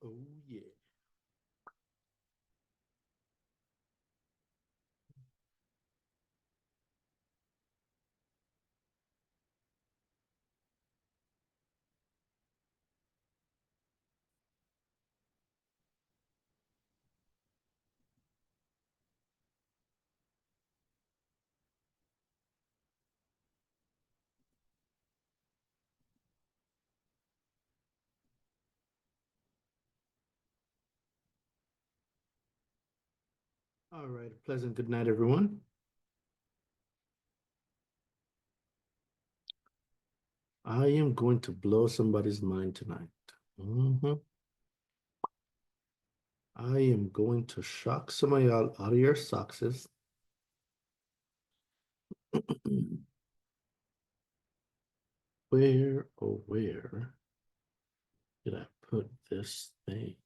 Oh, yeah. All right. Pleasant good night, everyone. I am going to blow somebody's mind tonight. I am going to shock some of y'all out of your socks. Where, oh, where did I put this thing?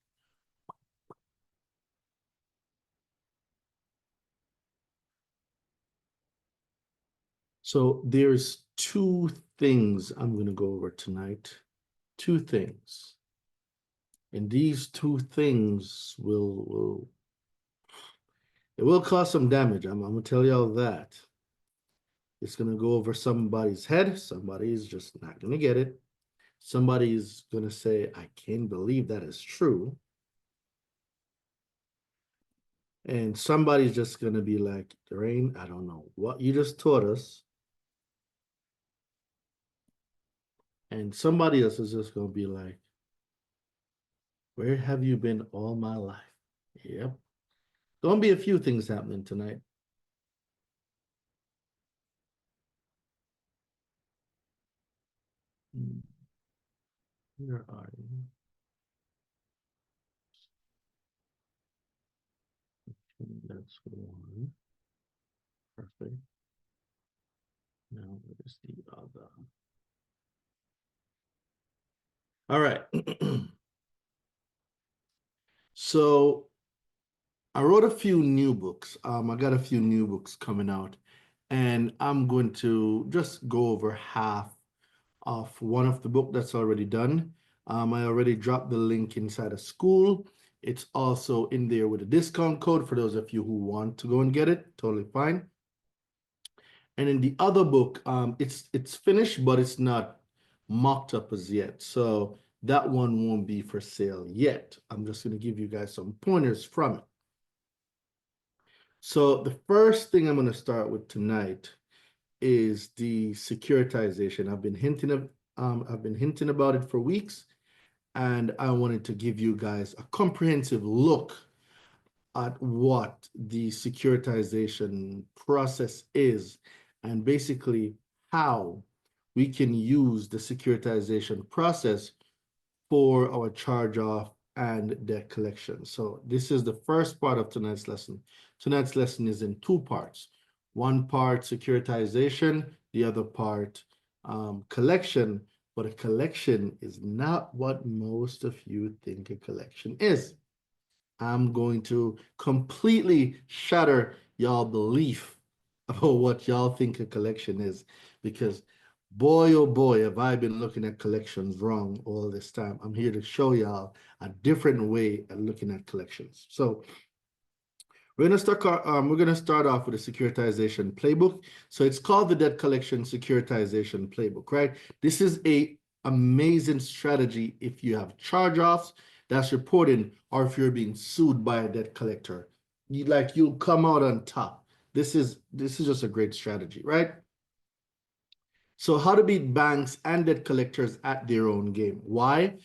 So there's two things I'm going to go over tonight. Two things. And these two things will cause some damage. I'm going to tell y'all that. It's going to go over somebody's head. Somebody's just not going to get it. Somebody's going to say, I can't believe that is true. And somebody's just going to be like, Darain, I don't know what you just taught us. And somebody else is just going to be like, where have you been all my life? Yep. Gonna be a few things happening tonight. Where are you? That's one. Perfect. Now, what is the other? All right. So I wrote a few new books. I got a few new books coming out, and I'm going to just go over half of one of the book that's already done. I already dropped the link inside of school. It's also in there with a discount code for those of you who want to go and get it. Totally fine. And in the other book, it's finished, but it's not mocked up as yet. So that one won't be for sale yet. I'm just going to give you guys some pointers from it. So the first thing I'm going to start with tonight is the securitization. I've been hinting about it for weeks, and I wanted to give you guys a comprehensive look at what the securitization process is and basically how we can use the securitization process for our charge off and debt collection. So this is the first part of tonight's lesson. Tonight's lesson is in two parts. One part securitization, the other part collection, but a collection is not what most of you think a collection is. I'm going to completely shatter y'all belief about what y'all think a collection is, because boy, oh boy, have I been looking at collections wrong all this time. I'm here to show y'all a different way of looking at collections. So we're gonna start off with a securitization playbook. So it's called the Debt Collection Securitization Playbook, right? This is a amazing strategy if you have charge-offs that's reporting, or if you're being sued by a debt collector. You'll come out on top. This is just a great strategy, right? So how to beat banks and debt collectors at their own game. Why?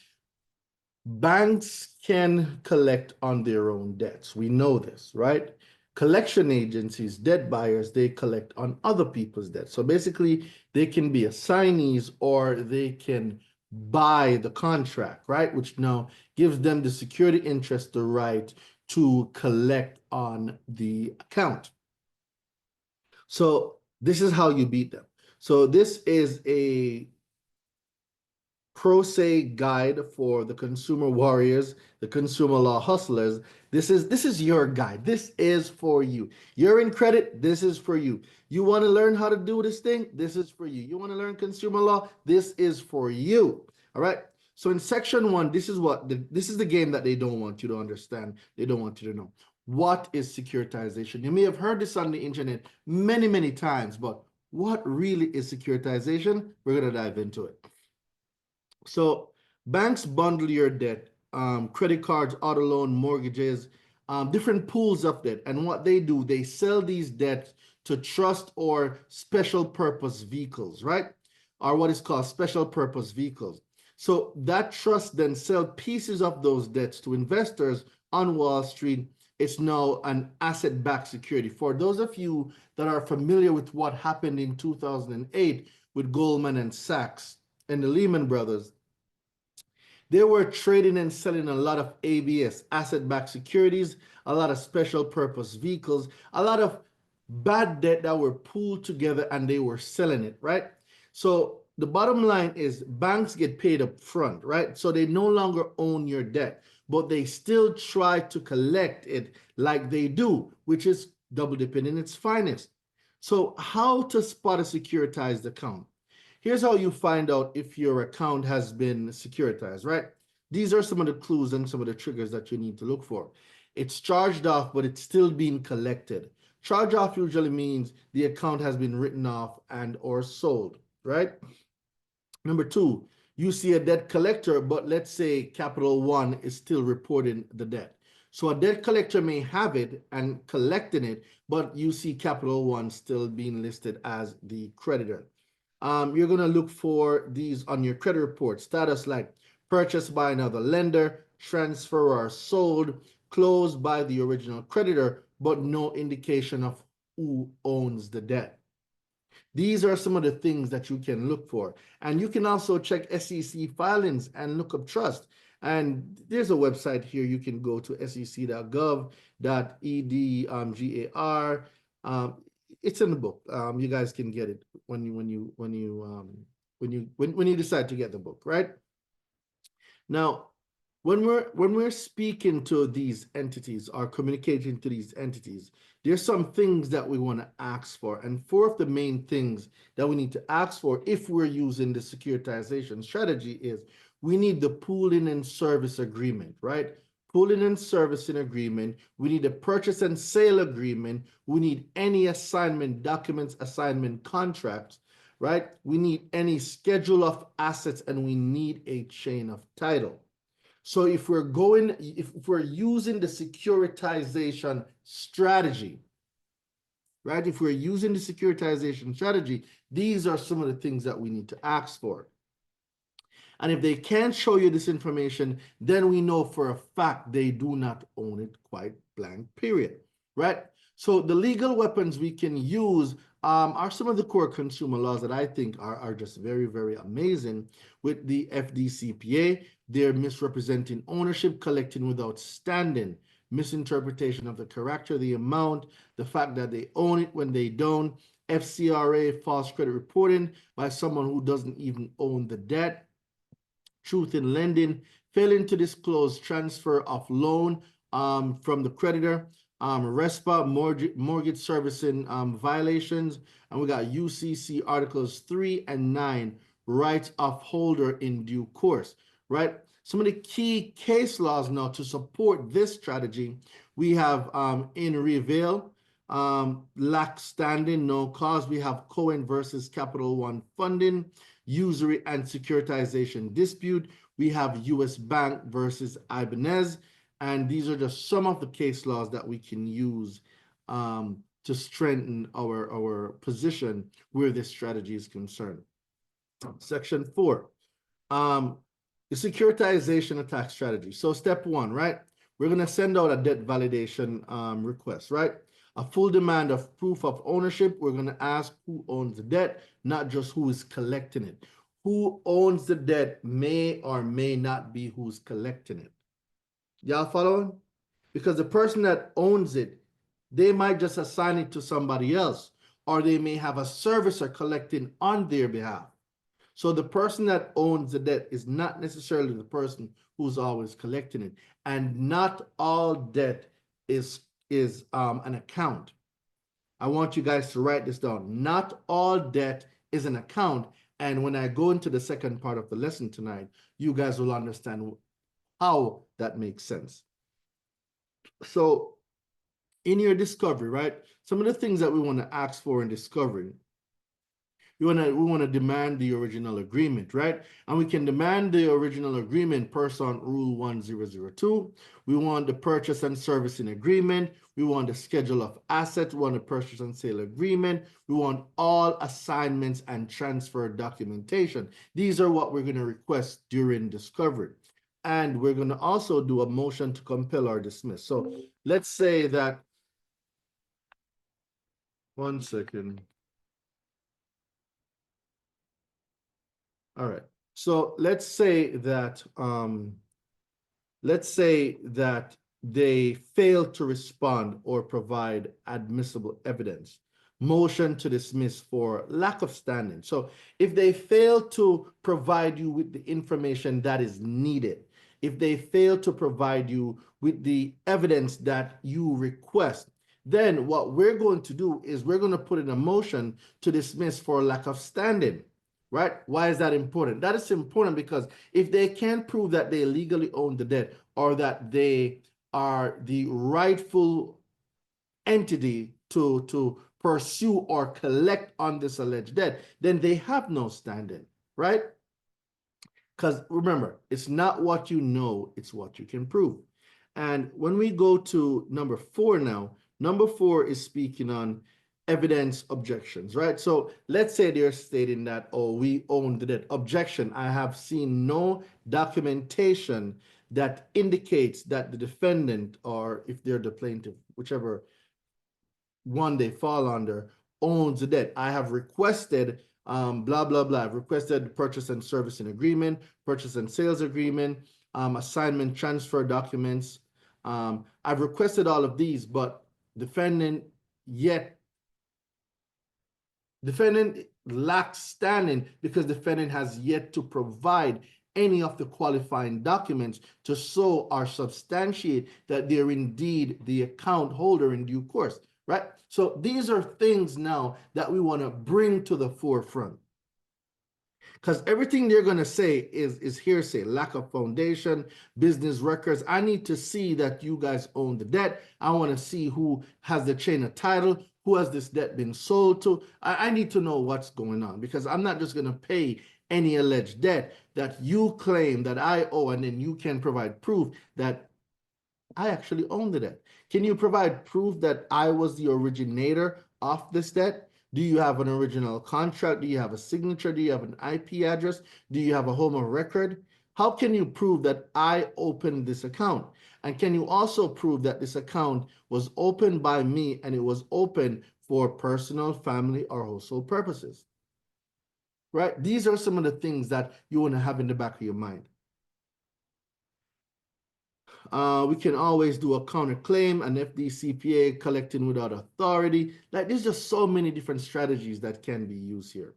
Banks can collect on their own debts. We know this, right? Collection agencies, debt buyers, they collect on other people's debts. So basically, they can be assignees or they can buy the contract, right? Which now gives them the security interest, the right to collect on the account. So this is how you beat them. So this is a Prosay guide for the consumer warriors, the consumer law hustlers. This is your guide. This is for you. You're in credit. This is for you. You want to learn how to do this thing? This is for you. You want to learn consumer law? This is for you. All right. So in section 1, this is the game that they don't want you to understand. They don't want you to know. What is securitization? You may have heard this on the internet many, many times, but what really is securitization? We're going to dive into it. So banks bundle your debt, credit cards, auto loan, mortgages, different pools of debt. And what they do, they sell these debts to trust or special purpose vehicles, right? Or what is called special purpose vehicles. So that trust then sell pieces of those debts to investors on Wall Street. It's now an asset-backed security. For those of you that are familiar with what happened in 2008 with Goldman and Sachs and the Lehman Brothers, they were trading and selling a lot of ABS, asset-backed securities, a lot of special purpose vehicles, a lot of bad debt that were pooled together and they were selling it, right? So the bottom line is banks get paid up front, right? So they no longer own your debt, but they still try to collect it like they do, which is double dipping in its finest. So how to spot a securitized account? Here's how you find out if your account has been securitized, right? These are some of the clues and some of the triggers that you need to look for. It's charged off, but it's still being collected. Charge off usually means the account has been written off and or sold, right? Number 2, you see a debt collector, but let's say Capital One is still reporting the debt. So a debt collector may have it and collecting it, but you see Capital One still being listed as the creditor. You're going to look for these on your credit report status, like purchased by another lender, transfer or sold, closed by the original creditor, but no indication of who owns the debt. These are some of the things that you can look for. And you can also check SEC filings and look up trust. And there's a website here. You can go to sec.gov.edgar. It's in the book. You guys can get it when you decide to get the book, right? Now, when we're speaking to these entities or communicating to these entities, there's some things that we want to ask for. And 4 of the main things that we need to ask for if we're using the securitization strategy is we need the pooling and service agreement, right? Pooling and servicing agreement. We need a purchase and sale agreement. We need any assignment documents, assignment contracts, right? We need any schedule of assets, and we need a chain of title. So if we're using the securitization strategy, right? If we're using the securitization strategy, these are some of the things that we need to ask for. And if they can't show you this information, then we know for a fact they do not own it, quite blank, period, right? So the legal weapons we can use are some of the core consumer laws that I think are just very, very amazing. With the FDCPA, they're misrepresenting ownership, collecting without standing, misinterpretation of the character, the amount, the fact that they own it when they don't, FCRA, false credit reporting by someone who doesn't even own the debt, truth in lending, failing to disclose transfer of loan from the creditor, RESPA, mortgage servicing violations, and we got UCC Articles 3 and 9, rights of holder in due course, right? Some of the key case laws now to support this strategy, we have in Reveal, lack standing, no cause. We have Cohen versus Capital One funding, usury and securitization dispute. We have U.S. Bank versus Ibanez. And these are just some of the case laws that we can use to strengthen our position where this strategy is concerned. Section 4, the securitization attack strategy. So step 1, right? We're going to send out a debt validation request, right? A full demand of proof of ownership. We're going to ask who owns the debt, not just who is collecting it. Who owns the debt may or may not be who's collecting it. Y'all following? Because the person that owns it, they might just assign it to somebody else, or they may have a servicer collecting on their behalf. So the person that owns the debt is not necessarily the person who's always collecting it. And not all debt is an account. I want you guys to write this down. Not all debt is an account, And when I go into the second part of the lesson tonight, you guys will understand how that makes sense. So in your discovery, right, some of the things that we want to ask for in discovery, we want to demand the original agreement, right? And we can demand the original agreement pursuant Rule 1002. We want the purchase and servicing agreement. We want the schedule of assets. We want the purchase and sale agreement. We want all assignments and transfer documentation. These are what we're going to request during discovery. And we're going to also do a motion to compel or dismiss. So let's say that, one second. All right. So let's say that they fail to respond or provide admissible evidence. Motion to dismiss for lack of standing. So if they fail to provide you with the information that is needed, if they fail to provide you with the evidence that you request, then what we're going to do is we're going to put in a motion to dismiss for lack of standing. Right? Why is that important? That is important because if they can't prove that they legally own the debt or that they are the rightful entity to pursue or collect on this alleged debt, then they have no standing, right? Because remember, it's not what you know, it's what you can prove. And when we go to number 4 now, number 4 is speaking on evidence objections, right? So let's say they're stating that, oh, we own the debt. Objection, I have seen no documentation that indicates that the defendant, or if they're the plaintiff, whichever one they fall under, owns the debt. I have requested blah, blah, blah. I've requested purchase and servicing agreement, purchase and sales agreement, assignment transfer documents. I've requested all of these, but defendant lacks standing because defendant has yet to provide any of the qualifying documents to show or substantiate that they're indeed the account holder in due course, right? So these are things now that we want to bring to the forefront. Because everything they're going to say is hearsay, lack of foundation, business records. I need to see that you guys own the debt. I want to see who has the chain of title, who has this debt been sold to. I need to know what's going on because I'm not just going to pay any alleged debt that you claim that I owe, and then you can provide proof that I actually own the debt. Can you provide proof that I was the originator of this debt? Do you have an original contract? Do you have a signature? Do you have an IP address? Do you have a home of record? How can you prove that I opened this account? And can you also prove that this account was opened by me and it was open for personal, family, or household purposes? Right? These are some of the things that you want to have in the back of your mind. We can always do a counterclaim, an FDCPA, collecting without authority. Like there's just so many different strategies that can be used here.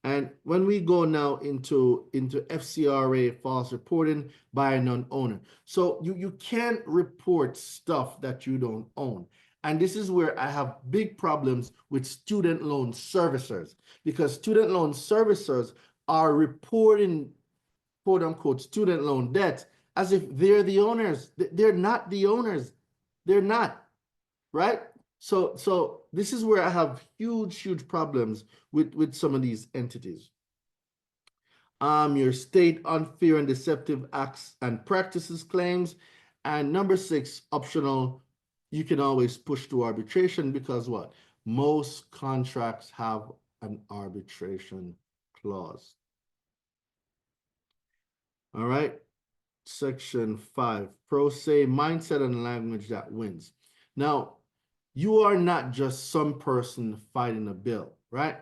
And when we go now into FCRA, false reporting by a non-owner. So you can't report stuff that you don't own. And this is where I have big problems with student loan servicers, because student loan servicers are reporting quote unquote student loan debts as if they're the owners. They're not the owners. They're not, right? So this is where I have huge problems with some of these entities. Your state unfair and deceptive acts and practices claims. And number 6, optional, you can always push to arbitration because what? Most contracts have an arbitration clause. All right. Section 5, Prosay Mindset and language that wins. Now, you are not just some person fighting a bill, right?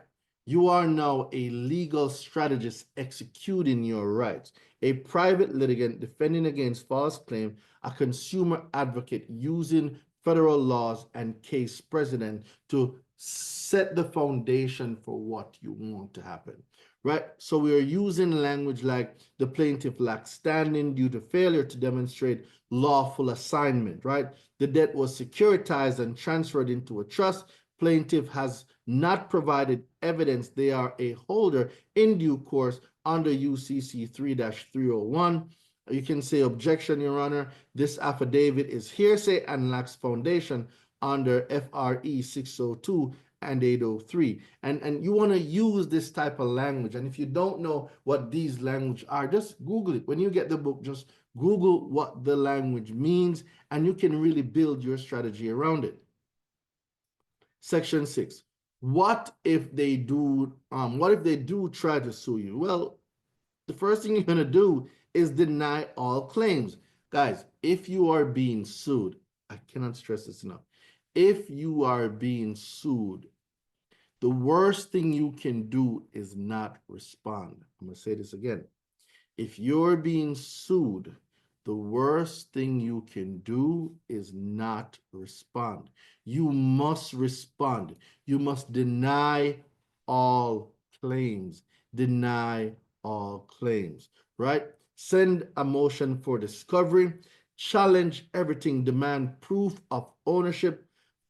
You are now a legal strategist executing your rights, a private litigant defending against false claim, a consumer advocate using federal laws and case precedent to set the foundation for what you want to happen. Right? So we are using language like the plaintiff lacks standing due to failure to demonstrate lawful assignment, right? The debt was securitized and transferred into a trust. Plaintiff has not provided evidence they are a holder in due course under UCC 3-301. You can say, objection, Your Honor. This affidavit is hearsay and lacks foundation under FRE 602 and 803. And you want to use this type of language. And if you don't know what these language are, just Google it. When you get the book, just Google what the language means, and you can really build your strategy around it. Section 6. What if they do try to sue you? Well, the first thing you're going to do is deny all claims. Guys, if you are being sued, I cannot stress this enough. If you are being sued, the worst thing you can do is not respond. I'm going to say this again. If you're being sued, the worst thing you can do is not respond. You must respond. You must deny all claims. Deny all claims, right? Send a motion for discovery. Challenge everything. Demand proof of ownership.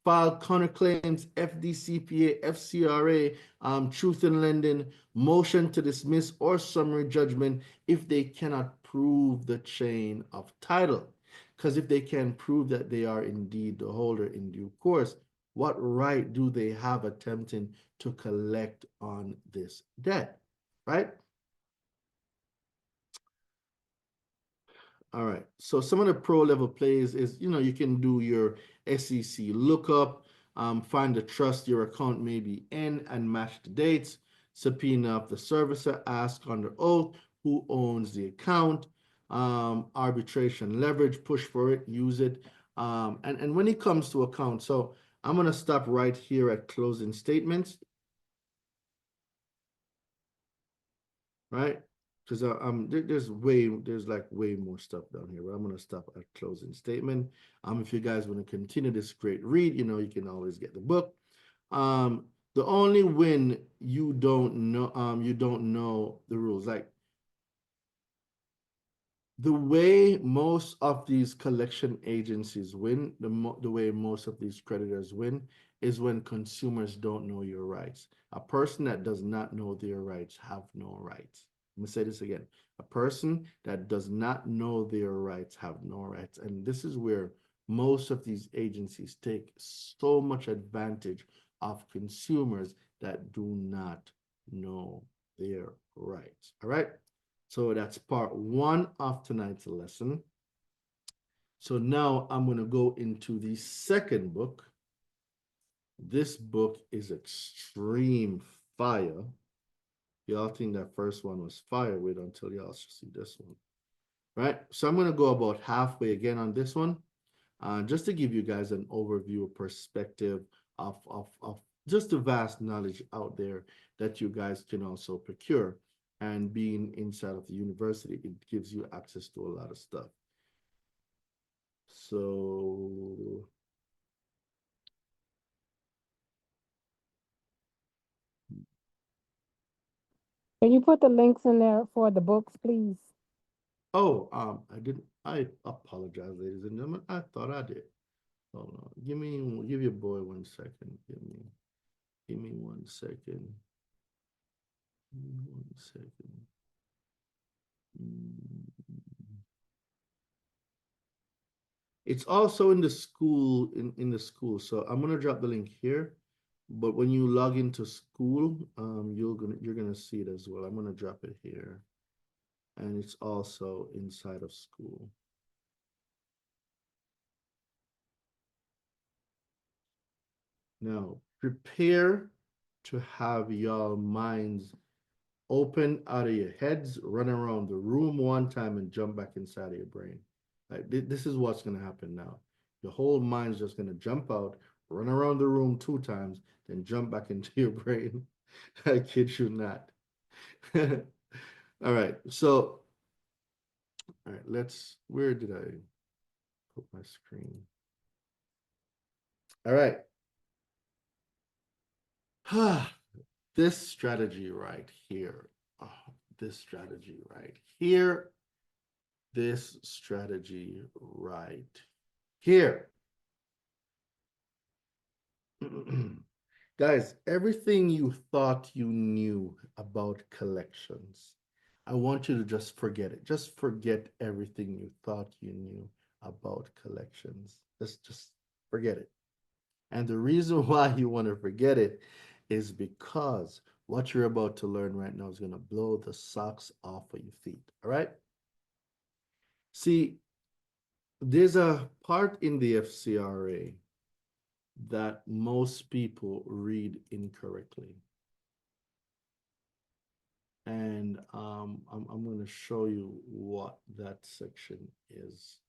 File counterclaims, FDCPA, FCRA, truth in lending, motion to dismiss or summary judgment if they cannot prove the chain of title. Because if they can prove that they are indeed the holder in due course, what right do they have attempting to collect on this debt, right? All right, so some of the pro level plays is, you can do your SEC lookup, find the trust your account may be in and match the dates, subpoena of the servicer, ask under oath who owns the account, arbitration leverage, push for it, use it. And when it comes to account, so I'm going to stop right here at closing statements, right? Because there's like way more stuff down here, but I'm going to stop at closing statement. If you guys want to continue this great read, you can always get the book. The only when you don't know the rules, like the way most of these collection agencies win, the way most of these creditors win is when consumers don't know your rights. A person that does not know their rights have no rights. Let me say this again. A person that does not know their rights have no rights. And this is where most of these agencies take so much advantage of consumers that do not know their rights. All right. So that's part one of tonight's lesson. So now I'm going to go into the second book. This book is extreme fire. Y'all think that first one was fire, wait until y'all see this one, right? So I'm going to go about halfway again on this one, just to give you guys an overview, a perspective of just the vast knowledge out there that you guys can also procure. And being inside of the university, it gives you access to a lot of stuff. So Can you put the links in there for the books, please? oh, I didn't. I apologize, ladies and gentlemen. I thought I did. Hold on. Give your boy 1 second. Give me 1 second. Give me 1 second. It's also in the school, in the school. So I'm gonna drop the link here. But when you log into school, you're gonna see it as well. I'm gonna drop it here. And it's also inside of school. Now, prepare to have your minds open out of your heads, run around the room 1 time and jump back inside of your brain. Like, this is what's going to happen now. Your whole mind's just going to jump out, run around the room 2 times, then jump back into your brain. I kid you not. All right. So, all right, where did I put my screen? All right. This strategy right here. Oh, this strategy right here. This strategy right here. Guys, everything you thought you knew about collections, I want you to just forget it. Just forget everything you thought you knew about collections. Just forget it. And the reason why you want to forget it is because what you're about to learn right now is going to blow the socks off of your feet. All right? See, there's a part in the FCRA that most people read incorrectly. And I'm going to show you what that section is.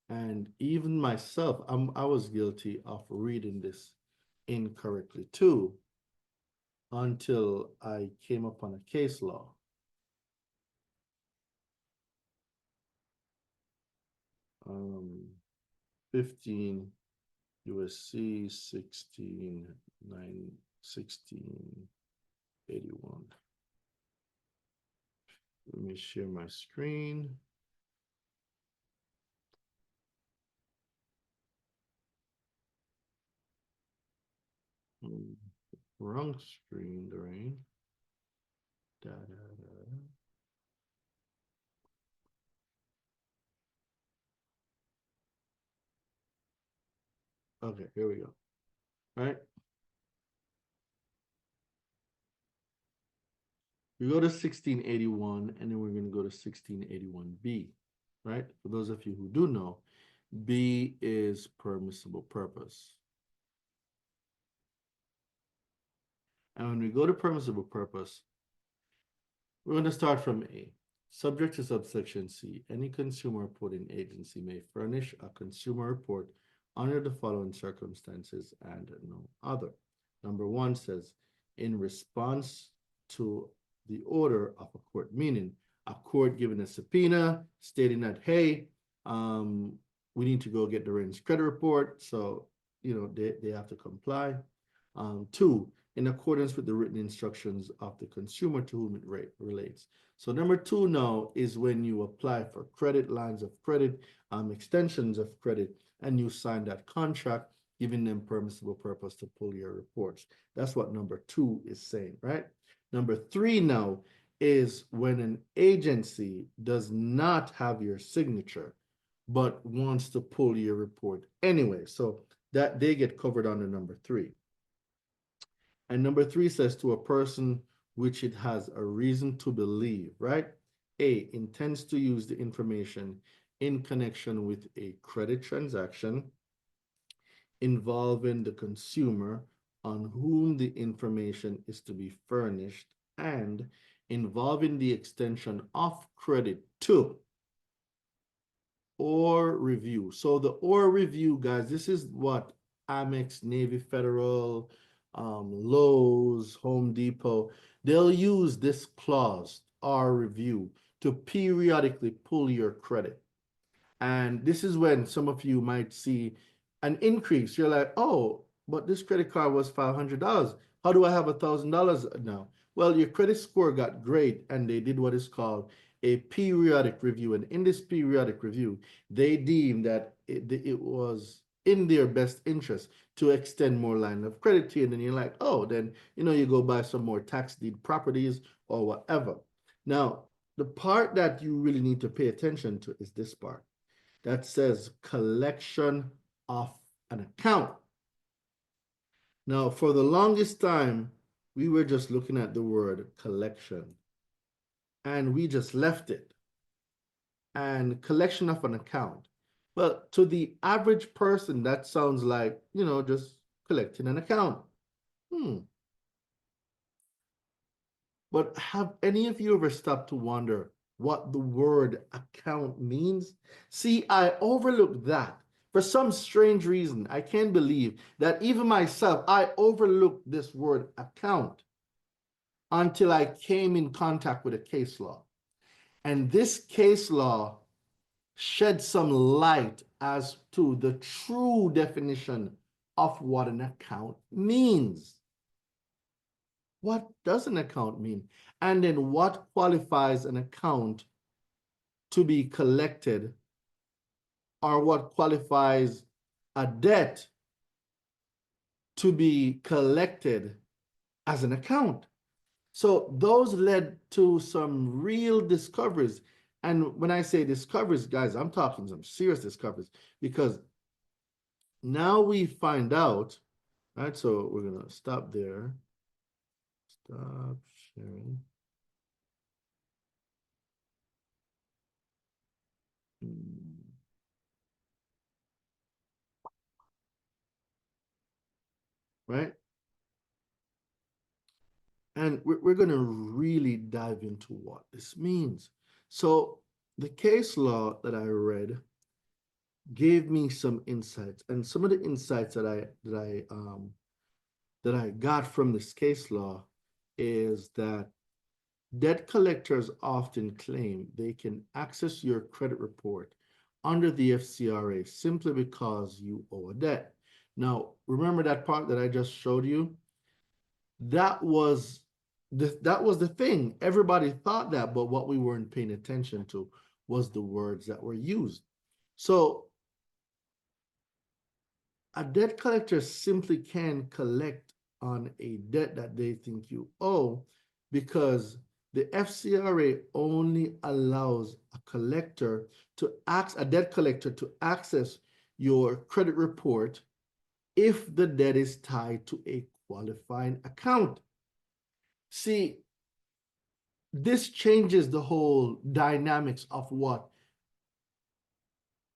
And even myself, I was guilty of reading this incorrectly too, until I came upon a case law. Um, 15 USC 16 9 1681. Let me share my screen. Wrong screen, Lorraine. Da, da, da. Okay, here we go. All right. We go to 1681, and then we're going to go to 1681B, right? For those of you who do know, B is permissible purpose. And when we go to permissible purpose, we're going to start from A. Subject to subsection C, any consumer reporting agency may furnish a consumer report under the following circumstances and no other. Number one says, in response to the order of a court, meaning a court giving a subpoena stating that, hey, we need to go get the Ren's credit report. So, they have to comply. Two, in accordance with the written instructions of the consumer to whom it relates. So number two now is when you apply for credit, lines of credit, extensions of credit, and you sign that contract, giving them permissible purpose to pull your reports. That's what number two is saying, right? Number three now is when an agency does not have your signature, but wants to pull your report anyway. So that they get covered under number three. And number three says to a person which it has a reason to believe, right? A, intends to use the information in connection with a credit transaction involving the consumer on whom the information is to be furnished and involving the extension of credit to or review. So the or review, guys, this is what Amex, Navy Federal, Lowe's, Home Depot, they'll use this clause, or review, to periodically pull your credit. And this is when some of you might see an increase. You're like, oh, but this credit card was $500. How do I have $1,000 now? Well, your credit score got great, and they did what is called a periodic review. And in this periodic review, they deemed that it was in their best interest to extend more line of credit to you. And then you're like, oh, then, you go buy some more tax deed properties or whatever. Now, the part that you really need to pay attention to is this part that says collection of an account. Now, for the longest time, we were just looking at the word collection, and we just left it. And collection of an account. Well, to the average person, that sounds like, just collecting an account. But have any of you ever stopped to wonder what the word account means? See, I overlooked that. For some strange reason, I can't believe that even myself, I overlooked this word account until I came in contact with a case law. And this case law shed some light as to the true definition of what an account means. What does an account mean? And then what qualifies an account to be collected, or what qualifies a debt to be collected as an account. So those led to some real discoveries. And when I say discoveries, guys, I'm talking some serious discoveries, because now we find out, right? So we're going to stop there. Stop sharing. Right? And we're going to really dive into what this means. So the case law that I read gave me some insights, and some of the insights that I got from this case law is that debt collectors often claim they can access your credit report under the FCRA simply because you owe a debt. Now, remember that part that I just showed you? That was the thing. Everybody thought that, but what we weren't paying attention to was the words that were used. So a debt collector simply can collect on a debt that they think you owe, because the FCRA only allows a debt collector to access your credit report if the debt is tied to a qualifying account. See, this changes the whole dynamics of what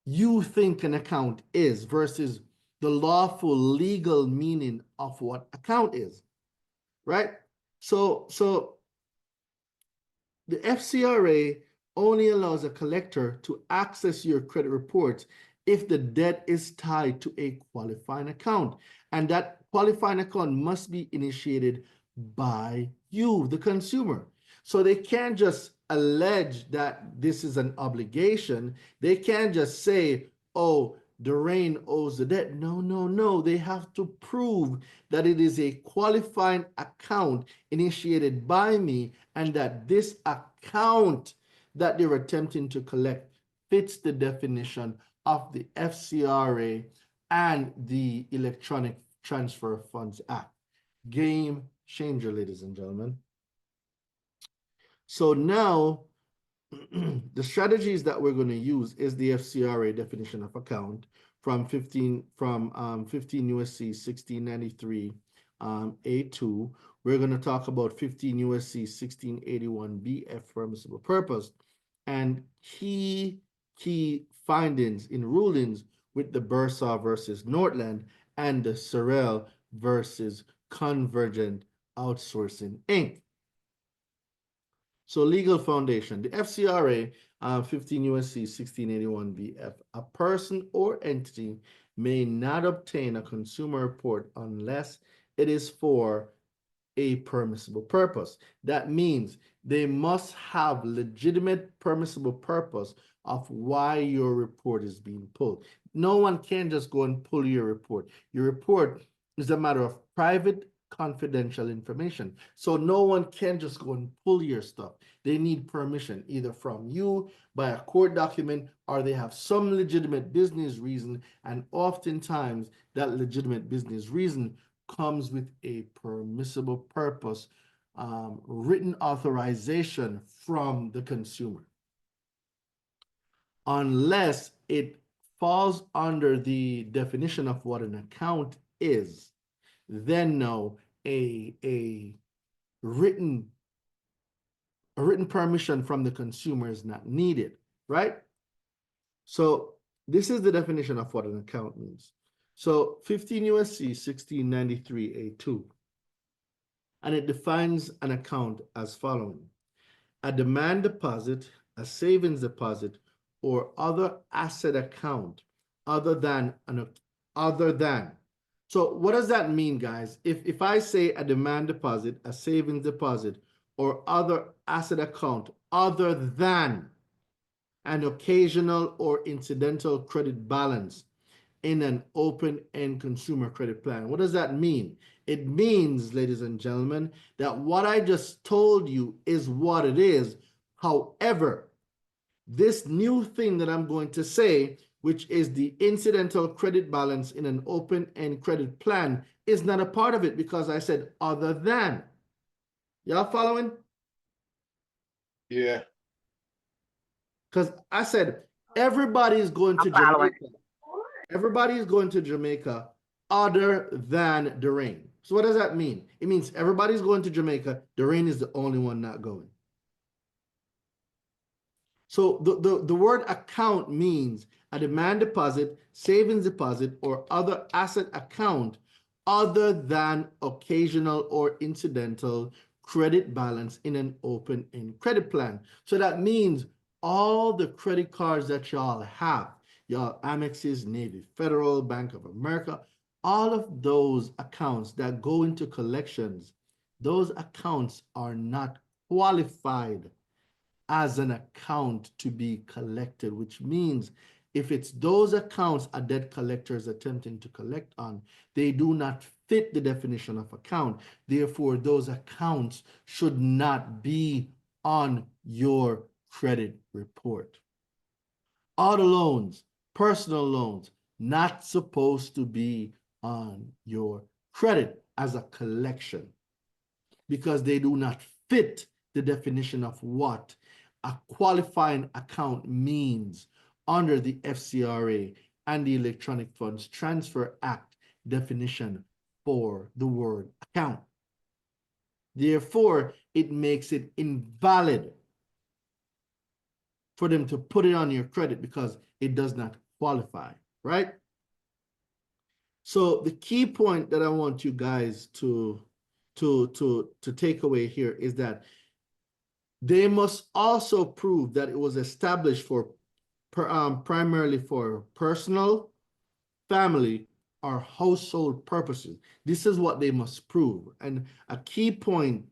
you think an account is versus the lawful legal meaning of what account is, right? So the FCRA only allows a collector to access your credit reports if the debt is tied to a qualifying account, and that qualifying account must be initiated by you, the consumer. So they can't just allege that this is an obligation. They can't just say, oh, Doreen owes the debt. No, no, no. They have to prove that it is a qualifying account initiated by me, and that this account that they're attempting to collect fits the definition of the FCRA and the Electronic Transfer of Funds Act. Game changer, ladies and gentlemen. So now the strategies that we're going to use is the FCRA definition of account from 15 USC 1693 A2. We're going to talk about 15 USC 1681 BF permissible purpose, and key findings in rulings with the Bursaw versus Nordland and the Sorrell versus Convergent Outsourcing Inc. So legal foundation, the FCRA 15 USC 1681 BF, a person or entity may not obtain a consumer report unless it is for a permissible purpose. That means they must have legitimate permissible purpose of why your report is being pulled. No one can just go and pull your report. Your report is a matter of private, confidential information. So no one can just go and pull your stuff. They need permission either from you by a court document, or they have some legitimate business reason, and oftentimes that legitimate business reason comes with a permissible purpose, written authorization from the consumer. Unless it falls under the definition of what an account is, then no, a written permission from the consumer is not needed, right? So this is the definition of what an account means. So 15 USC 1693 A2, and it defines an account as following: a demand deposit, a savings deposit, or other asset account other than. So what does that mean, guys? If I say a demand deposit, a savings deposit, or other asset account other than an occasional or incidental credit balance in an open-end consumer credit plan. What does that mean? It means, ladies and gentlemen, that what I just told you is what it is. However, this new thing that I'm going to say which is the incidental credit balance in an open-end credit plan, is not a part of it because I said other than. Y'all following? Yeah. Because I said everybody is going to I'm following. Jamaica. Everybody is going to Jamaica other than Durain. So what does that mean? It means everybody's going to Jamaica. Durain is the only one not going. So the word account means a demand deposit, savings deposit, or other asset account other than occasional or incidental credit balance in an open-end credit plan. So that means all the credit cards that y'all have, y'all Amex's, Navy Federal, Bank of America, all of those accounts that go into collections, those accounts are not qualified as an account to be collected, which means if it's those accounts a debt collector is attempting to collect on, they do not fit the definition of account. Therefore, those accounts should not be on your credit report. Auto loans, personal loans, not supposed to be on your credit as a collection because they do not fit the definition of what a qualifying account means under the FCRA and the Electronic Funds Transfer Act definition for the word account. Therefore, it makes it invalid for them to put it on your credit because it does not qualify, right? So the key point that I want you guys to take away here is that they must also prove that it was established for primarily for personal, family, or household purposes. This is what they must prove. And a key point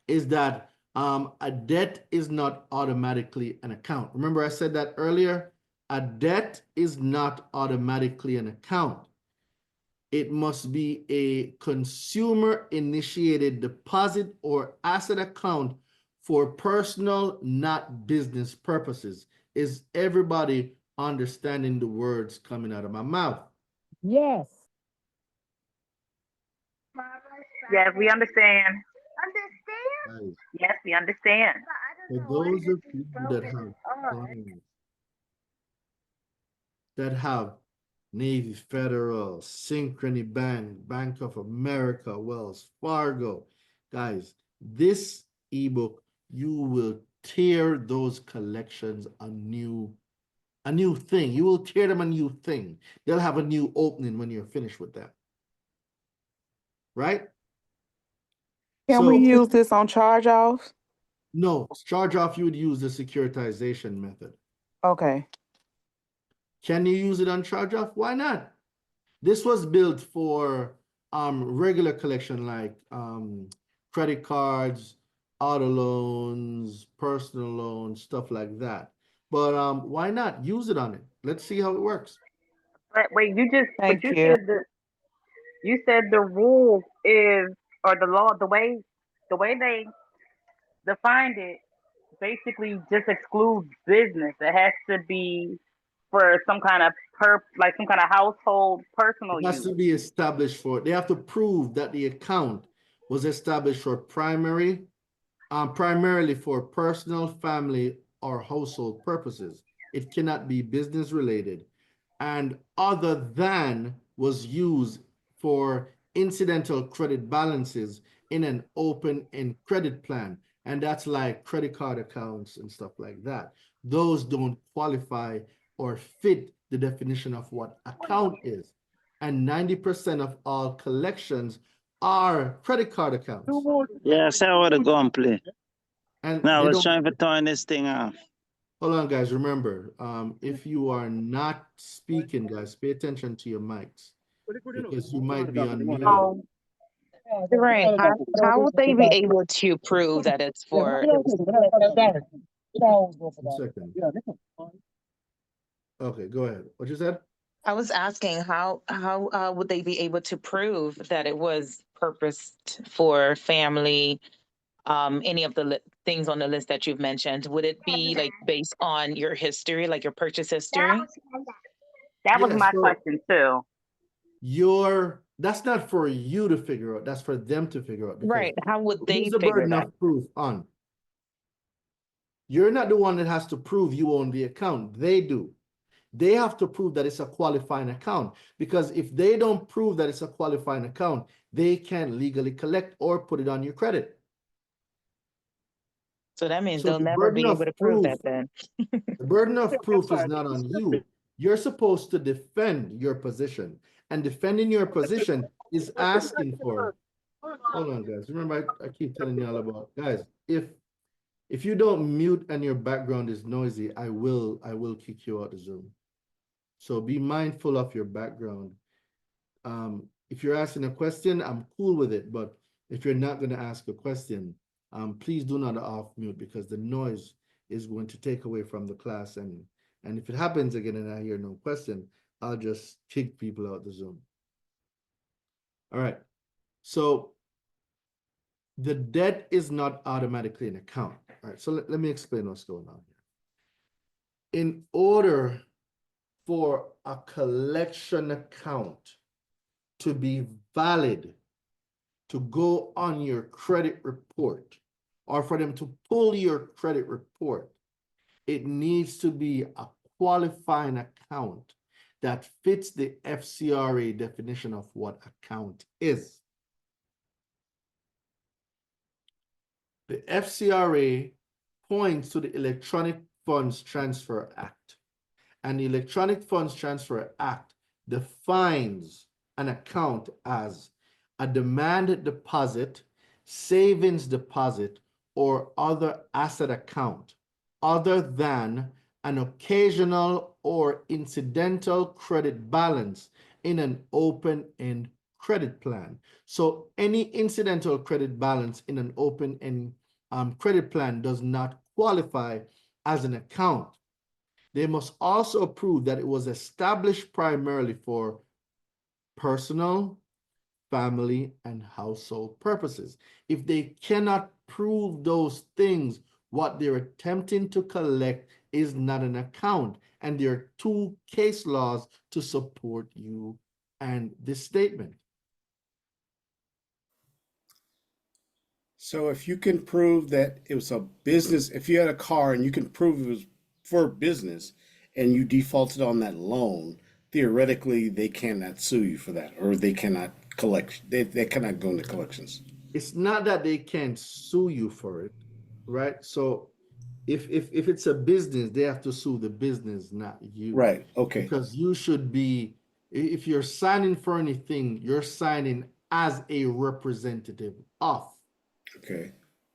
is that a debt is not automatically an account. Remember I said that earlier? A debt is not automatically an account. It must be a consumer-initiated deposit or asset account for personal, not business purposes. Is everybody understanding the words coming out of my mouth? Yes. Yes, we understand. Guys, Yes, we understand. for those of you that have clients that have Navy Federal, Synchrony Bank, Bank of America, Wells Fargo, guys, this ebook, you will tear those collections a new thing. You will tear them a new thing. They'll have a new opening when you're finished with that. Right? Can we use this on charge-offs? No, charge-off, you would use the securitization method. Okay. Can you use it on charge-off? Why not? This was built for regular collection like credit cards, auto loans, personal loans, stuff like that. But why not use it on it? Let's see how it works. But wait, Thank you. You said the rule is, or the law, the way they defined it basically just excludes business. It has to be for some kind of some kind of household personal It has use. to be established for, they have to prove that the account was established for primarily for personal, family, or household purposes. It cannot be business related. And other than was used for incidental credit balances in an open-end credit plan. And that's like credit card accounts and stuff like that. Those don't qualify or fit the definition of what account is. And 90% of all collections are credit card accounts. Yes, I would have gone play. And No, I they was don't, trying to turn this thing off. hold on, guys. Remember, if you are not speaking, guys, pay attention to your mics because you might be unmuted. Right. How would they be able to prove that it's for? 1 second. Okay, go ahead. What you said? I was asking how would they be able to prove that it was purposed for family, any of the things on the list that you've mentioned? Would it be like based on your history, like your purchase history? That was Yeah, my so question too. that's not for you to figure out, that's for them to figure out, because Right. How would they who's the figure burden that? of proof on? You're not the one that has to prove you own the account. They do. They have to prove that it's a qualifying account, because if they don't prove that it's a qualifying account, they can't legally collect or put it on your credit. So that means So they'll the never burden be of able to prove proof, that then. the burden of proof is not on you. You're supposed to defend your position, and defending your position is asking for. Hold on, guys. Remember, I keep telling y'all about, guys. If you don't mute and your background is noisy, I will kick you out of Zoom. So be mindful of your background. If you're asking a question, I'm cool with it. But if you're not going to ask a question, please do not off mute, because the noise is going to take away from the class. And if it happens again and I hear no question, I'll just kick people out the Zoom. All right. So the debt is not automatically an account. All right. So let me explain what's going on here. In order for a collection account to be valid, to go on your credit report, or for them to pull your credit report, it needs to be a qualifying account that fits the FCRA definition of what account is. The FCRA points to the Electronic Funds Transfer Act, and the Electronic Funds Transfer Act defines an account as a demand deposit, savings deposit, or other asset account other than an occasional or incidental credit balance in an open-end credit plan. So any incidental credit balance in an open-end credit plan does not qualify as an account. They must also prove that it was established primarily for personal, family, and household purposes. If they cannot prove those things, what they're attempting to collect is not an account. And there are two case laws to support you and this statement. So if you can prove that it was a business, if you had a car and you can prove it was for business and you defaulted on that loan, theoretically they cannot sue you for that, or they cannot collect, they cannot go into collections. It's not that they can't sue you for it, right? So if it's a business, they have to sue the business, not you. Right. Okay. Because you should be, if you're signing for anything, you're signing as a representative of Okay.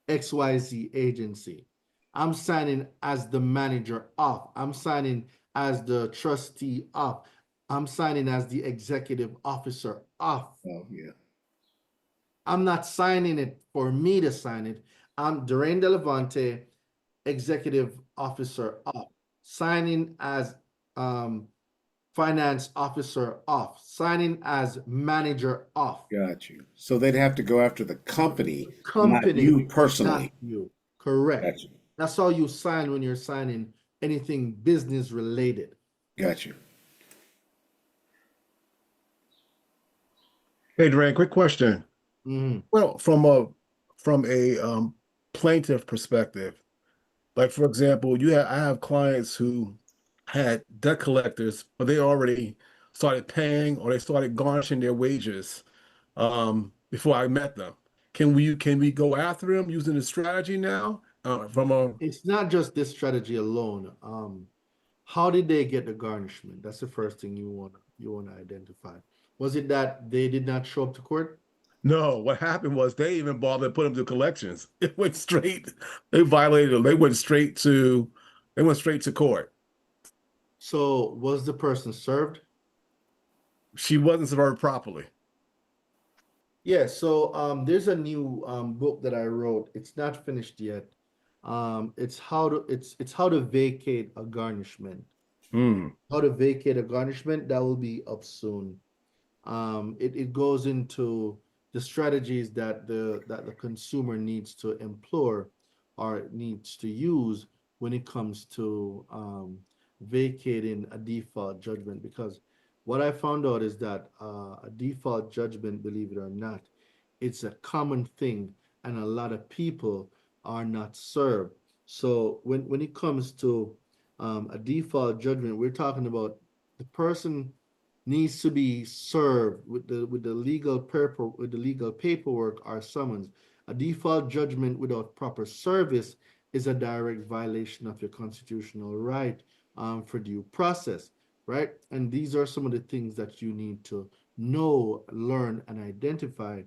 XYZ agency. I'm signing as the manager of. I'm signing as the trustee of. I'm signing as the executive officer of. Oh, yeah. I'm not signing it for me to sign it. I'm Durain Delevante, executive officer of. Signing as finance officer of. Signing as manager of. Got you. So they'd have to go after the company, not Company, you personally. not you. Correct. Got you. That's all you sign when you're signing anything business related. Got you. Hey, Duran, quick question. Mhm. Well, from a plaintiff perspective, like for example, I have clients who had debt collectors, but they already started paying or they started garnishing their wages before I met them. Can we go after them using the strategy now? It's not just this strategy alone. How did they get the garnishment? That's the first thing you want to identify. Was it that they did not show up to court? No, what happened was they even bothered to put them to collections. It went straight, they violated them. They went straight to court. So was the person served? She wasn't served properly. Yeah, so there's a new book that I wrote. It's not finished yet. It's how to vacate a garnishment. How to vacate a garnishment, that will be up soon. It goes into the strategies that the consumer needs to employ or needs to use when it comes to vacating a default judgment. Because what I found out is that a default judgment, believe it or not, it's a common thing, and a lot of people are not served. So when it comes to a default judgment, we're talking about the person needs to be served with the legal paperwork or summons. A default judgment without proper service is a direct violation of your constitutional right for due process, right? And these are some of the things that you need to know, learn, and identify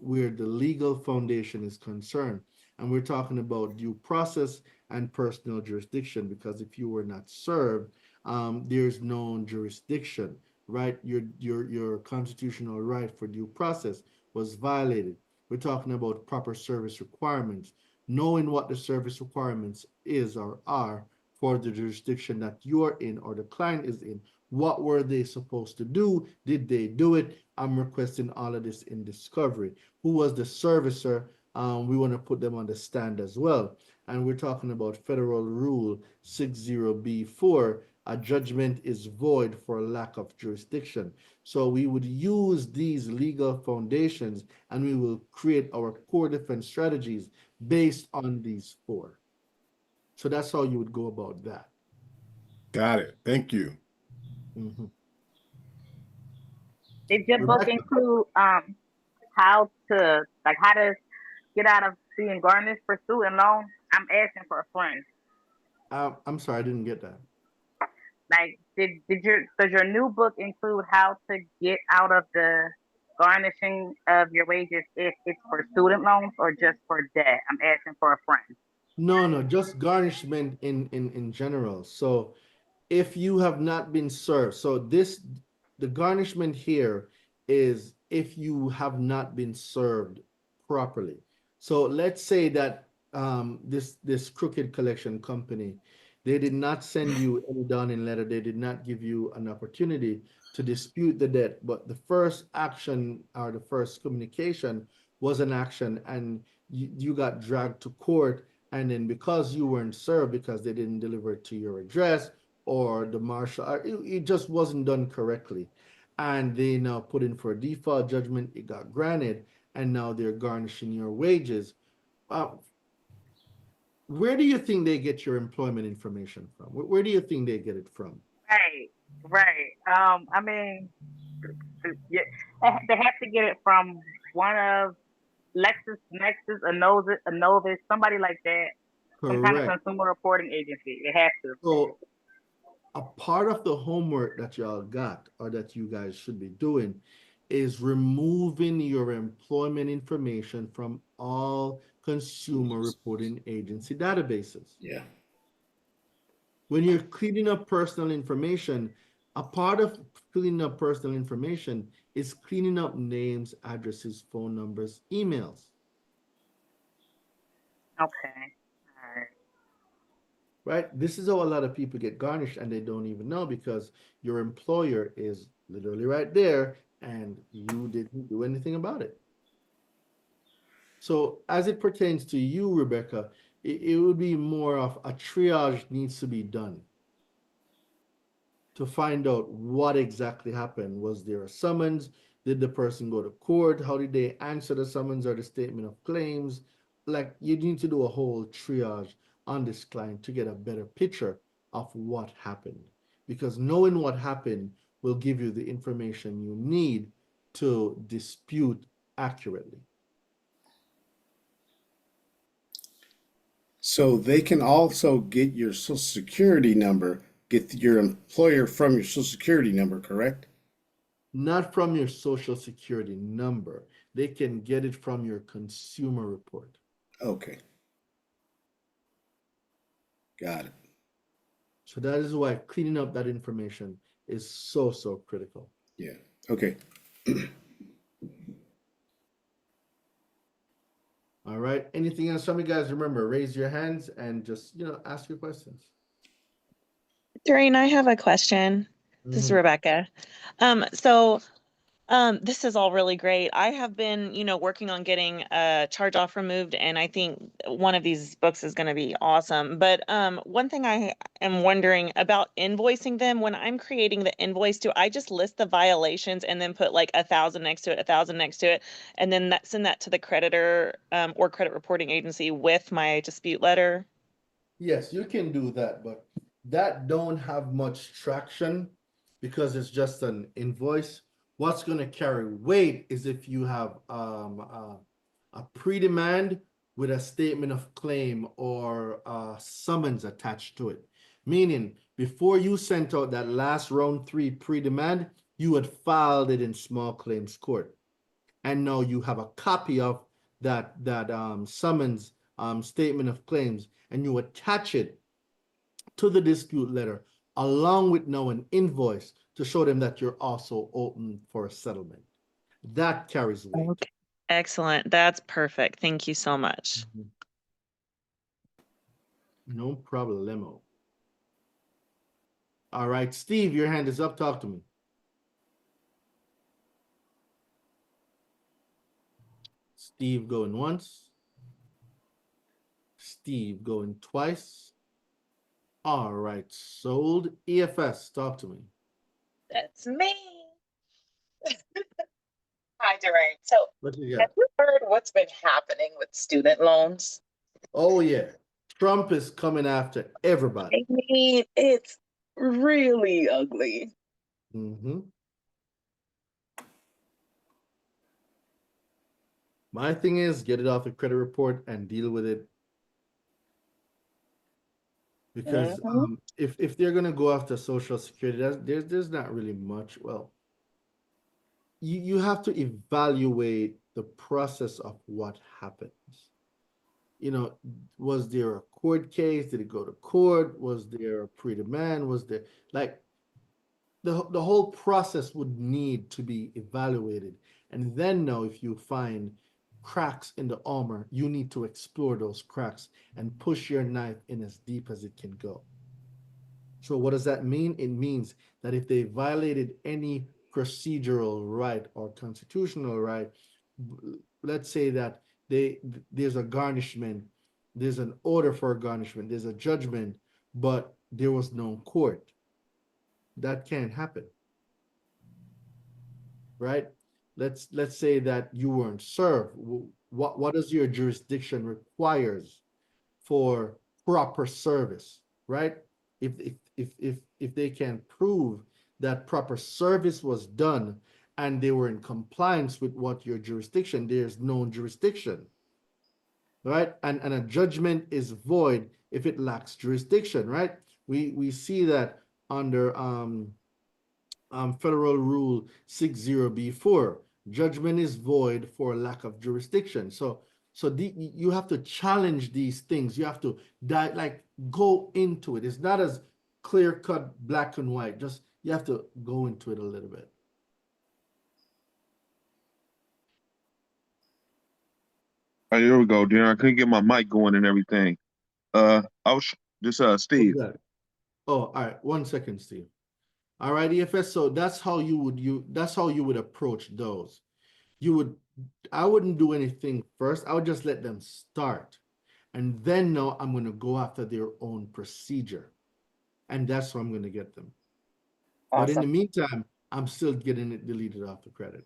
where the legal foundation is concerned. And we're talking about due process and personal jurisdiction, because if you were not served, there's no jurisdiction, right? Your constitutional right for due process was violated. We're talking about proper service requirements, knowing what the service requirements is or are for the jurisdiction that you're in or the client is in. What were they supposed to do? Did they do it? I'm requesting all of this in discovery. Who was the servicer? We want to put them on the stand as well. And we're talking about Federal Rule 60B4. A judgment is void for lack of jurisdiction. So we would use these legal foundations and we will create our core defense strategies based on these four. So that's how you would go about that. Got it. Thank you. Mm-hmm. Did your book include how to get out of being garnished for student loan? I'm asking for a friend. I'm sorry, I didn't get that. Like, does your new book include how to get out of the garnishing of your wages if it's for student loans or just for debt? I'm asking for a friend. No, just garnishment in general. So if you have not been served, so the garnishment here is if you have not been served properly. So let's say that this crooked collection company, they did not send you any Downing letter. They did not give you an opportunity to dispute the debt. But the first action or the first communication was an action, and you got dragged to court. And then because you weren't served, because they didn't deliver it to your address, or the marshal, it just wasn't done correctly, and they now put in for a default judgment. It got granted, and now they're garnishing your wages. Where do you think they get your employment information from? Where do you think they get it from? Right. I mean, yeah, they have to get it from one of LexisNexis, Anovis, somebody like that. Some kind of Correct. consumer reporting agency. They have to. So a part of the homework that y'all got, or that you guys should be doing, is removing your employment information from all consumer reporting agency databases. Yeah. When you're cleaning up personal information, a part of cleaning up personal information is cleaning up names, addresses, phone numbers, emails. Okay. All right. Right? This is how a lot of people get garnished, and they don't even know, because your employer is literally right there and you didn't do anything about it. So as it pertains to you, Rebecca, it would be more of a triage needs to be done to find out what exactly happened. Was there a summons? Did the person go to court? How did they answer the summons or the statement of claims? Like, you need to do a whole triage on this client to get a better picture of what happened, because knowing what happened will give you the information you need to dispute accurately. So they can also get your social security number, get your employer from your social security number, correct? Not from your social security number. They can get it from your consumer report. Okay. Got it. So that is why cleaning up that information is so critical. Yeah. Okay. All right. Anything else from you guys? Remember, raise your hands and just, ask your questions. Doreen, I have a question. This is Mhm. Rebecca. So This is all really great. I have been, working on getting a charge off removed, and I think one of these books is going to be awesome. But one thing I am wondering about invoicing them, when I'm creating the invoice, do I just list the violations and then put like 1,000 next to it, 1,000 next to it, and then send that to the creditor or credit reporting agency with my dispute letter? Yes, you can do that, but that don't have much traction because it's just an invoice. What's going to carry weight is if you have a pre-demand with a statement of claim or a summons attached to it. Meaning, before you sent out that last round 3 pre-demand, you had filed it in small claims court, and now you have a copy of that summons statement of claims, and you attach it to the dispute letter along with now an invoice to show them that you're also open for a settlement. That carries weight. Okay. Excellent. That's perfect. Thank you so much. No problemo. All right, Steve, your hand is up. Talk to me. Steve going once. Steve going twice. All right, sold. EFS, talk to me. That's me. Hi, Durain. So, What you have got? you heard what's been happening with student loans? Oh, yeah. Trump is coming after everybody. I mean, it's really ugly. My thing is get it off the credit report and deal with it. Because if they're gonna go after Social Security, there's not really much. Well, you have to evaluate the process of what happens. You know, was there a court case? Did it go to court? Was there a pre-demand? Was there like the whole process would need to be evaluated, and then now if you find cracks in the armor, you need to explore those cracks and push your knife in as deep as it can go. So what does that mean? It means that if they violated any procedural right or constitutional right, let's say that there's a garnishment, there's an order for a garnishment, there's a judgment, but there was no court. That can't happen, right? Let's say that you weren't served. What does your jurisdiction requires for proper service, right? If they can prove that proper service was done and they were in compliance with what your jurisdiction, there's no jurisdiction, right? And a judgment is void if it lacks jurisdiction, right? We see that under Federal Rule 60B4, judgment is void for lack of jurisdiction. So you have to challenge these things. You have to go into it. It's not as clear cut, black and white. Just you have to go into it a little bit. Oh, here we go, Darren. I couldn't get my mic going and everything. I was just Steve. Oh, all right. 1 second, Steve. All right, EFS. So that's how you would approach those. I wouldn't do anything first. I would just let them start. And then now I'm going to go after their own procedure. And that's how I'm going to get them. Awesome. But in the meantime, I'm still getting it deleted off the credit.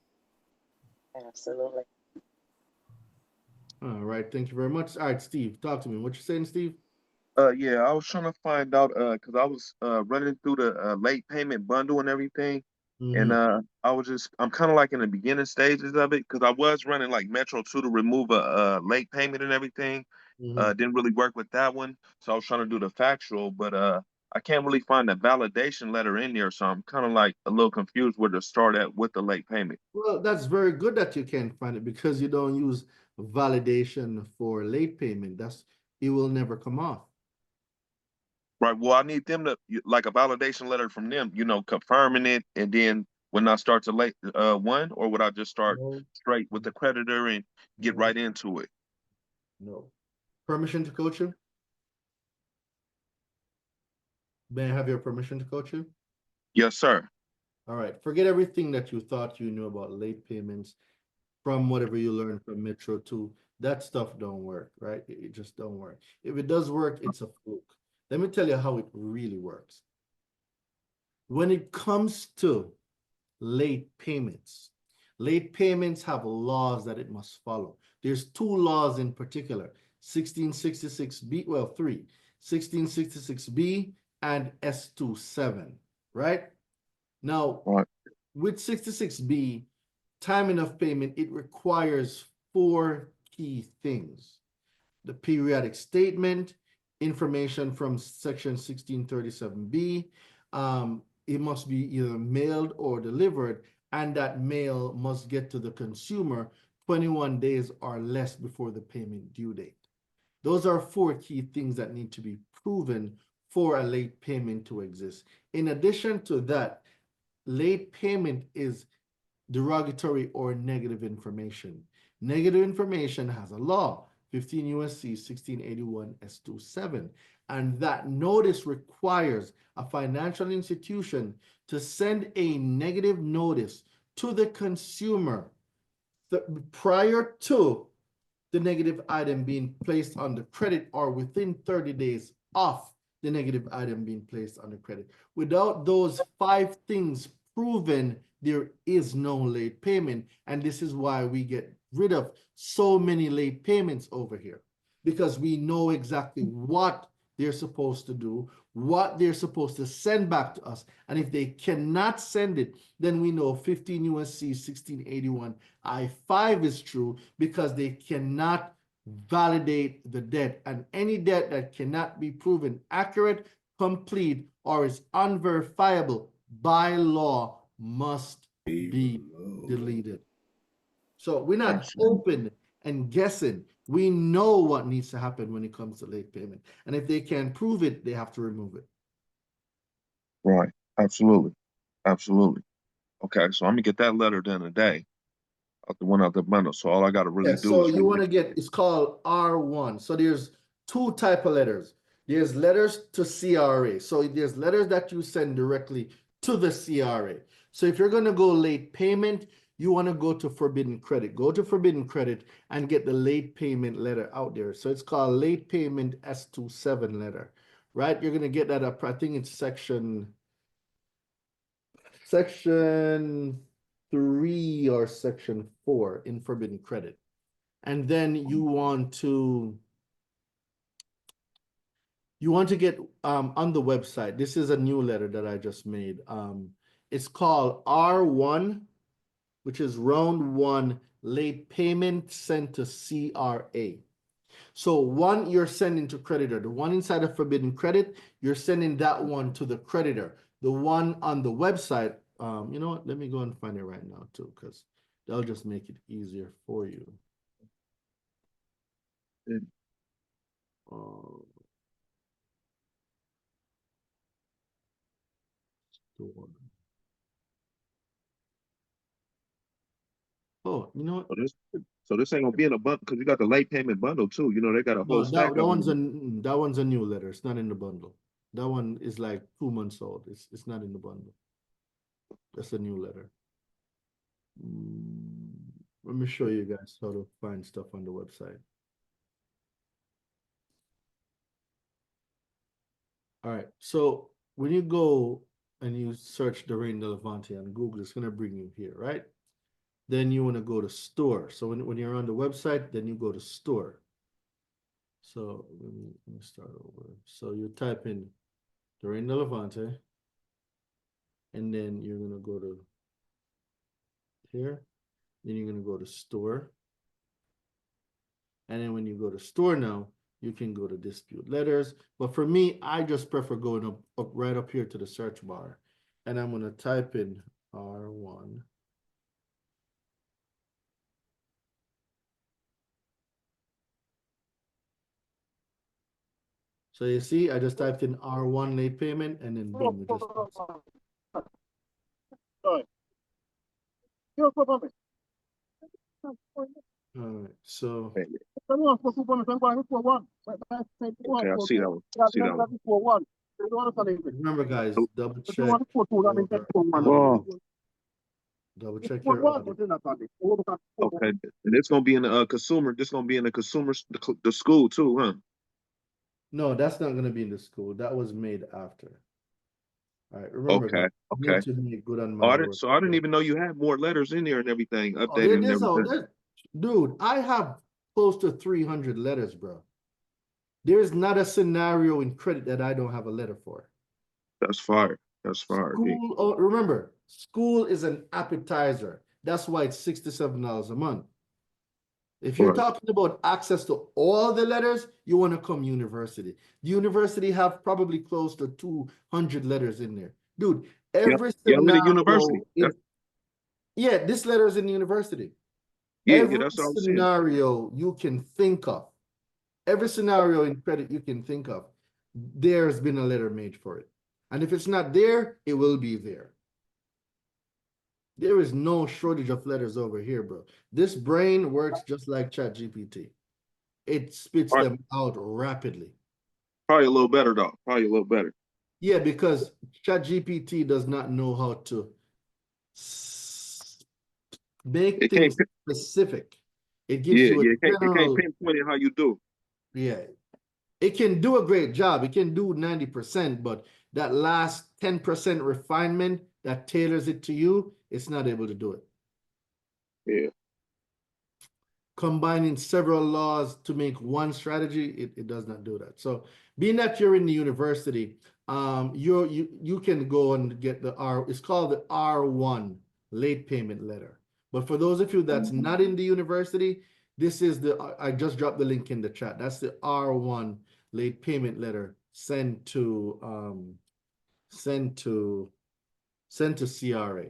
Absolutely. All right. Thank you very much. All right, Steve, talk to me. What you saying, Steve? Yeah, I was trying to find out because I was running through the late payment bundle and everything. And I'm kind of like in the beginning stages of it because I was running like Metro 2 to remove a late payment and everything. Didn't really work with that one. So I was trying to do the factual, but I can't really find a validation letter in there. So I'm kind of like a little confused where to start at with the late payment. Well, that's very good that you can't find it because you don't use validation for late payment. It will never come off. Right. Well, I need them to like a validation letter from them, confirming it, and then when I start to late one, or would I just start straight with the creditor and get right into it? No. Permission to coach you? May I have your permission to coach you? Yes, sir. All right, forget everything that you thought you knew about late payments from whatever you learned from Metro 2. That stuff don't work, right? It just don't work. If it does work, it's a fluke. Let me tell you how it really works. When it comes to late payments have laws that it must follow. There's two laws in particular, 1666B, well, three, 1666B and S27, right? Now, Right. with 66B, timing of payment, it requires four key things: the periodic statement, information from section 1637B. It must be either mailed or delivered, and that mail must get to the consumer 21 days or less before the payment due date. Those are four key things that need to be proven for a late payment to exist. In addition to that, late payment is derogatory or negative information. Negative information has a law, 15 U.S.C. 1681 S27, and that notice requires a financial institution to send a negative notice to the consumer prior to the negative item being placed on the credit or within 30 days of the negative item being placed on the credit. Without those five things proven, there is no late payment. And this is why we get rid of so many late payments over here, because we know exactly what they're supposed to do, what they're supposed to send back to us. And if they cannot send it, then we know 15 U.S.C. 1681 I-5 is true, because they cannot validate the debt. And any debt that cannot be proven accurate, complete, or is unverifiable by law must be deleted. So we're not open and guessing. We know what needs to happen when it comes to late payment. And if they can't prove it, they have to remove it. Right. Absolutely. Absolutely. Okay, so I'm gonna get that letter done today. Out the one out the bundle. So all I gotta really Yeah, do so is you want to get, it's called R1. So there's two type of letters. There's letters to CRA. So there's letters that you send directly to the CRA. So if you're going to go late payment, you want to go to forbidden credit. Go to forbidden credit and get the late payment letter out there. So it's called late payment S27 letter, right? You're going to get that up. I think it's section 3 or section 4 in forbidden credit. And then you want to get on the website. This is a new letter that I just made. It's called R1, which is round 1 late payment sent to CRA. So one you're sending to creditor. The one inside of forbidden credit, you're sending that one to the creditor. The one on the website, you know what? Let me go and find it right now too, because that'll just make it easier for you. Oh, you know what? So this ain't gonna be in a bundle because you got the late payment bundle too. You know, they got a whole No, stack that of one's them. that one's a new letter. It's not in the bundle. That one is like 2 months old. It's not in the bundle. That's a new letter. Let me show you guys how to find stuff on the website. All right, so when you go and you search Doreen Delevante on Google, it's gonna bring you here, right? Then you want to go to store. So when you're on the website, then you go to store. So let me start over. So you type in Doreen Delevante, and then you're gonna go to here. Then you're gonna go to store. And then when you go to store now, you can go to dispute letters. But for me, I just prefer going up right up here to the search bar. And I'm gonna type in R1. So you see, I just typed in R1 late payment, and then boom, it just pops up. All right, so Okay, I see that one. I see that one. Remember, guys, double check your Wow. double check your audio. Okay. And it's gonna be in the consumer. This gonna be in the consumer the school too, huh? No, that's not going to be in the school. That was made after. All right. Remember, Okay. guys, you Okay. need to make good on Oh, my work. so I didn't even know you had more letters in there and everything, Oh, updated and there's everything. dude, I have close to 300 letters, bro. There's not a scenario in credit that I don't have a letter for. That's fire. That's fire. D. School, oh, remember, school is an appetizer. That's why it's $67 a month. If you're Right. talking about access to all the letters, you want to come university. The university have probably close to 200 letters in there. Dude, every Yeah, I'm in a scenario university. yeah, this letter is in the university. Yeah, Every that's what I'm saying. scenario you can think of, every scenario in credit you can think of, there's been a letter made for it. And if it's not there, it will be there. There is no shortage of letters over here, bro. This brain works just like ChatGPT. It spits them out rapidly. Probably a little better though. Probably a little better. Yeah, because ChatGPT does not know how to make things specific. It gives you a it can't general. pinpoint it how you do. Yeah, it can do a great job. It can do 90%, but that last 10% refinement that tailors it to you, it's not able to do it. Yeah. Combining several laws to make one strategy, it does not do that. So being that you're in the university, you can go and get the it's called the R1 late payment letter. But for those of you that's not in the university, this is I just dropped the link in the chat. That's the R1 late payment letter sent to CRA.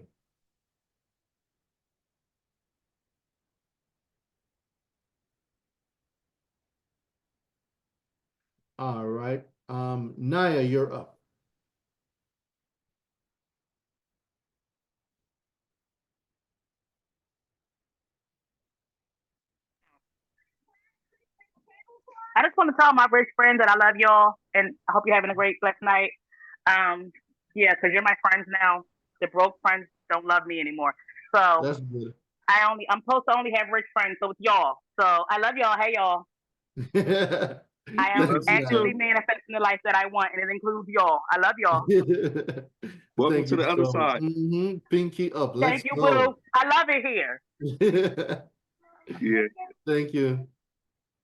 All right. Naya, you're up. I just want to tell my rich friends that I love y'all, and I hope you're having a great blessed night. Yeah, because you're my friends now. The broke friends don't love me anymore. So that's good. I'm supposed to only have rich friends, so it's y'all. So I love y'all. Hey y'all. I am actually manifesting the life that I want, and it includes y'all. I love y'all. Welcome to the other side. Pinky up. Thank you, boo. I love it here. Yeah. Thank you.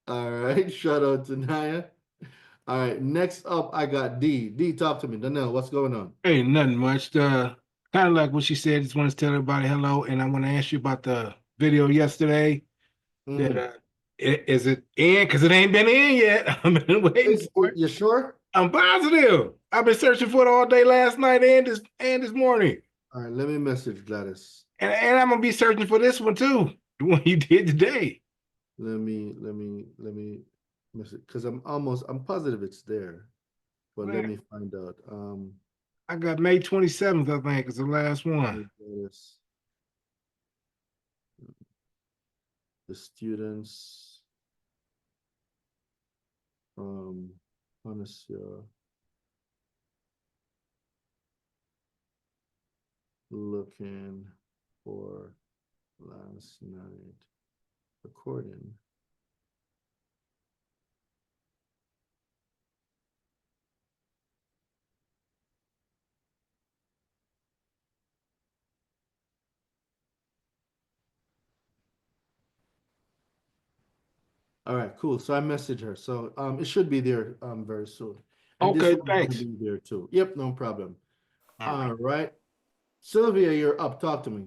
All right. Shout out to Naya. All right. Next up, I got D. D, talk to me. Donnell, what's going on? Hey, nothing much. Kind of like what she said. Just want to tell everybody hello, and I want to ask you about the video yesterday. That is it in? Because it ain't been in yet. I've been waiting for it. You sure? I'm positive. I've been searching for it all day last night and this morning. All right, let me message Gladys. And I'm gonna be searching for this one too, the one you did today. Let me message, because I'm positive it's there, but let me find out. I got May 27th, I think, is the last one. The students from Panacea looking for last night recording. All right, cool. So I messaged her. So it should be there very soon. And okay, this thanks. will be there too. Yep, no problem. All right. Sylvia, you're up. Talk to me.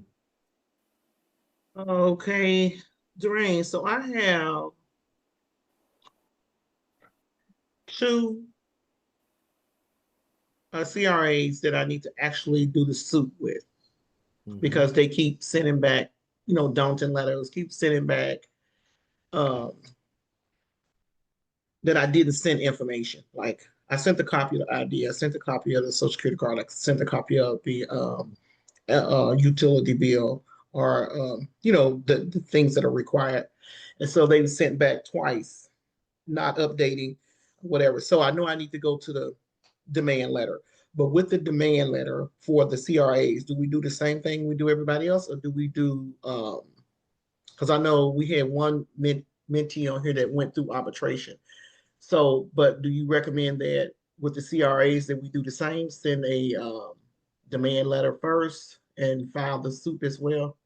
Okay, Durain. So I have two CRAs that I need to actually do the suit with because they keep sending back, daunting letters, keep sending back that I didn't send information. Like I sent a copy of the ID, I sent a copy of the Social Security card, I sent a copy of the utility bill, or the things that are required. And so they sent back twice, not updating, whatever. So I know I need to go to the demand letter. But with the demand letter for the CRAs, do we do the same thing we do everybody else, or do we do because I know we had one mentee on here that went through arbitration. So, but do you recommend that with the CRAs that we do the same, send a demand letter first and file the suit as well?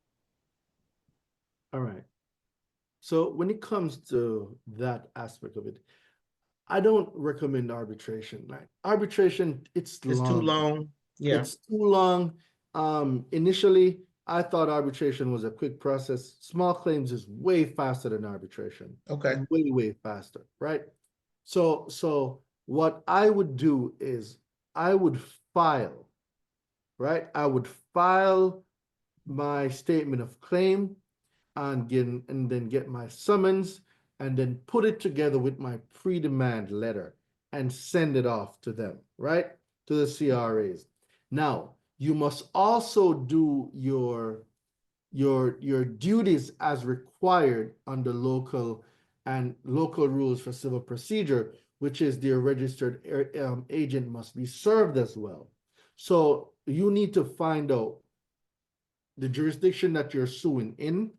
All right. So when it comes to that aspect of it, I don't recommend arbitration. Like arbitration, it's It's too long. Yeah. It's too long. Initially, I thought arbitration was a quick process. Small claims is way faster than arbitration. Okay. Way, way faster, right? So what I would do is I would file, right? I would file my statement of claim and then get my summons and then put it together with my pre-demand letter and send it off to them, right? To the CRAs. Now, you must also do your duties as required under local rules for civil procedure, which is the registered agent must be served as well. So you need to find out the jurisdiction that you're suing in.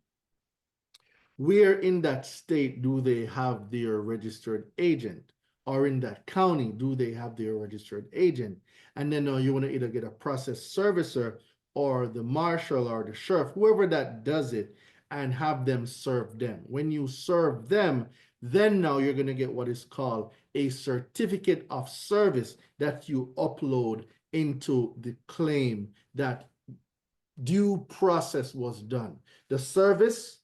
Where in that state do they have their registered agent? Or in that county, do they have their registered agent? And then you want to either get a process servicer or the marshal or the sheriff, whoever that does it, and have them serve them. When you serve them, then now you're going to get what is called a certificate of service that you upload into the claim that due process was done. The service,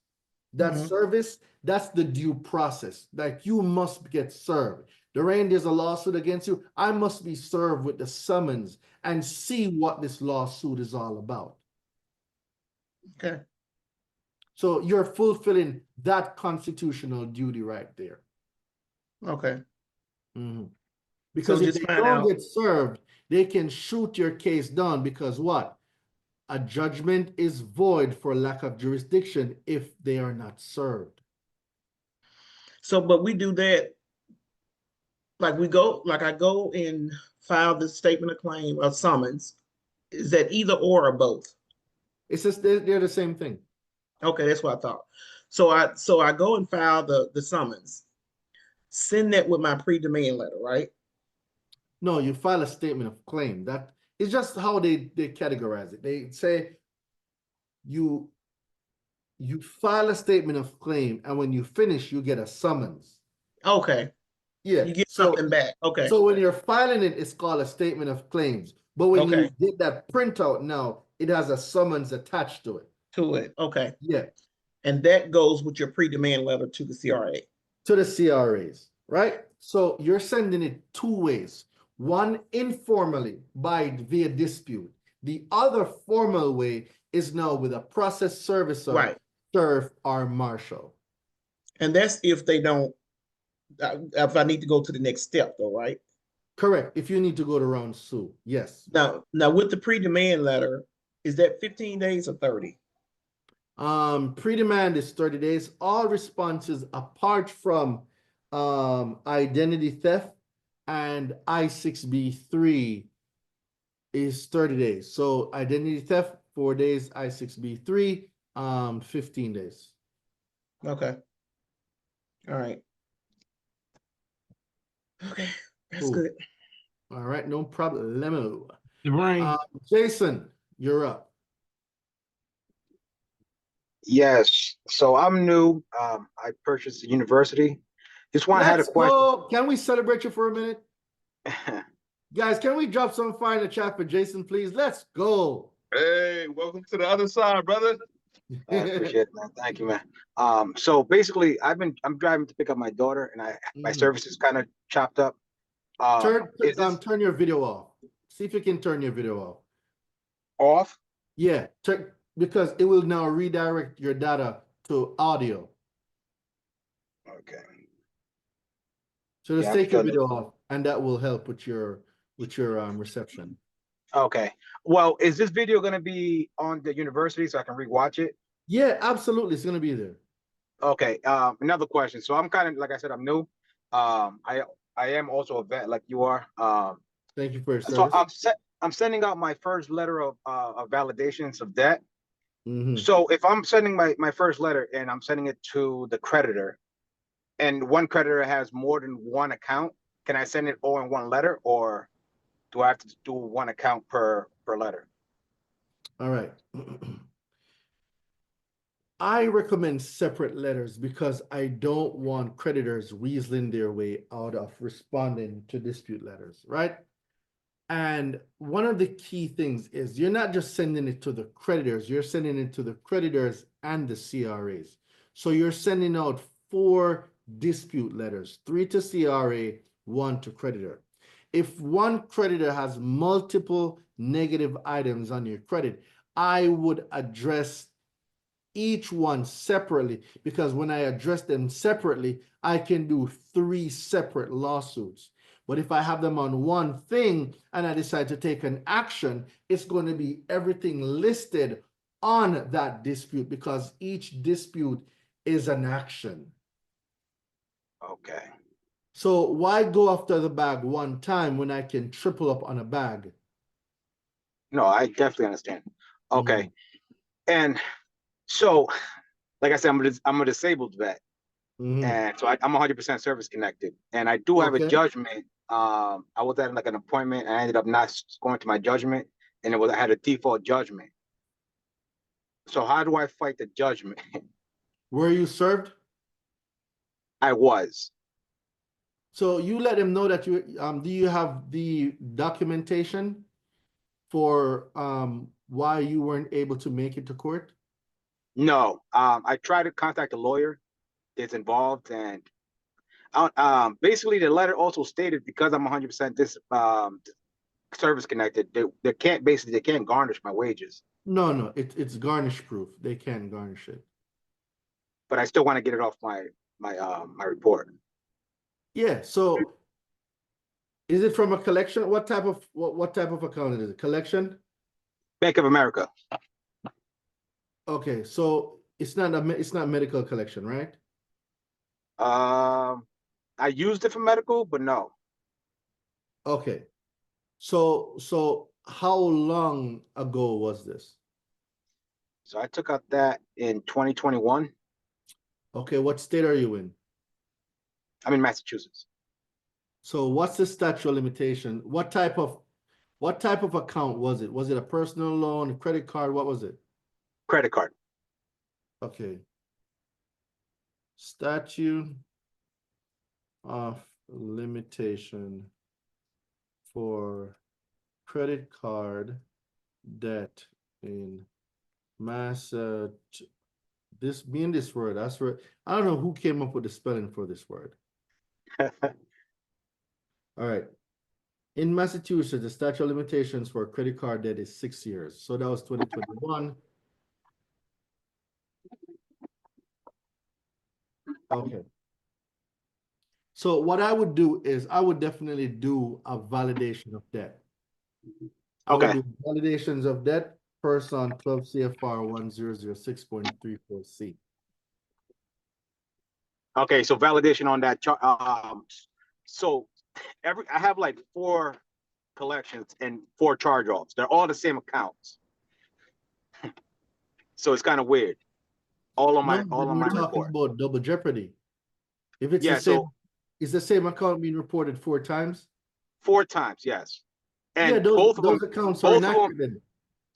that service, that's the due process. Like you must get served. Lorraine, there's a lawsuit against you. I must be served with the summons and see what this lawsuit is all about. Okay. So you're fulfilling that constitutional duty right there. Okay. Because so if they don't get served, they can shoot your case down because what? A judgment is void for lack of jurisdiction if they are not served. So, but we do that, like I go and file the statement of claim of summons. Is that either or both? It's just they're the same thing. Okay, that's what I thought. So I go and file the summons, send that with my pre-demand letter, right? No, you file a statement of claim. That is just how they categorize it. They say you file a statement of claim, and when you finish, you get a summons. Okay. Yeah. You get something back. Okay. So when you're filing it, it's called a statement of claims. But when you get that printout now, it has a summons attached to it. Okay. Yeah. And that goes with your pre-demand letter to the CRA. To the CRAs, right? So you're sending it two ways. One informally via dispute. The other formal way is now with a process servicer, right, sheriff, or marshal. And that's if they don't, if I need to go to the next step though, right? Correct. If you need to go to round two, yes. Now with the pre-demand letter, is that 15 days or 30? Pre-demand is 30 days. All responses apart from identity theft and I-6B3 is 30 days. So identity theft, 4 days, I-6B3, 15 days. Okay. All right. Okay, that's Cool. good. All right, no problemo. Right. Jason, you're up. Yes. So I'm new. I purchased a university. Just want to have a question. Can we celebrate you for a minute? Guys, can we drop some fire in the chat for Jason, please? Let's go. Hey, welcome to the other side, brother. I appreciate it, man. Thank you, man. So basically, I'm driving to pick up my daughter, and my service is kind of chopped up. Turn your video off. See if you can turn your video off. Off? Yeah, because it will now redirect your data to audio. Okay. So just take your video off, and that will help with your reception. Okay. Well, is this video going to be on the university so I can rewatch it? Yeah, absolutely. It's going to be there. Okay. Another question. So I'm kind of, like I said, I'm new. I am also a vet like you are. Thank you for your So service. I'm sending out my first letter of validations of debt. Mhm. So if I'm sending my first letter and I'm sending it to the creditor, and one creditor has more than one account, can I send it all in one letter, or do I have to do one account per letter? All right. I recommend separate letters because I don't want creditors weaseling their way out of responding to dispute letters, right? And one of the key things is you're not just sending it to the creditors, you're sending it to the creditors and the CRAs. So you're sending out 4 dispute letters, 3 to CRA, 1 to creditor. If one creditor has multiple negative items on your credit, I would address each one separately, because when I address them separately, I can do 3 separate lawsuits. But if I have them on one thing and I decide to take an action, it's going to be everything listed on that dispute, because each dispute is an action. Okay. So why go after the bag one time when I can triple up on a bag? No, I definitely understand. Okay. And so, like I said, I'm a disabled vet. And so I'm 100% service connected. And I do have a judgment. I was at like an appointment and I ended up not going to my judgment. And I had a default judgment. So how do I fight the judgment? Were you served? I was. So you let them know that you do you have the documentation for why you weren't able to make it to court? No. I tried to contact a lawyer that's involved, and basically the letter also stated, because I'm 100% service connected, they can't garnish my wages. No, it's garnish proof. They can garnish it. But I still want to get it off my report. Yeah, so is it from a collection? What type of account is it? Collection? Bank of America. Okay, so it's not medical collection, right? I used it for medical, but no. Okay. So how long ago was this? So I took out that in 2021. Okay, what state are you in? I'm in Massachusetts. So what's the statute of limitation? What type of account was it? Was it a personal loan, a credit card? What was it? Credit card. Okay. Statute of limitation for credit card debt in Massachusetts. This word, that's where I don't know who came up with the spelling for this word. All right. In Massachusetts, the statute of limitations for credit card debt is 6 years. So that was 2021. Okay. So what I would do is I would definitely do a validation of debt. I would do validations of debt first on 12 CFR 1006.34C. Okay, so validation on that. So I have like 4 collections and 4 charge-offs. They're all the same accounts. So it's kind of weird. All on my talking report. about double jeopardy. If it's Yeah, the same, is the same account being reported 4 times? 4 times, yes. And yeah, both of those them, accounts are inaccurate.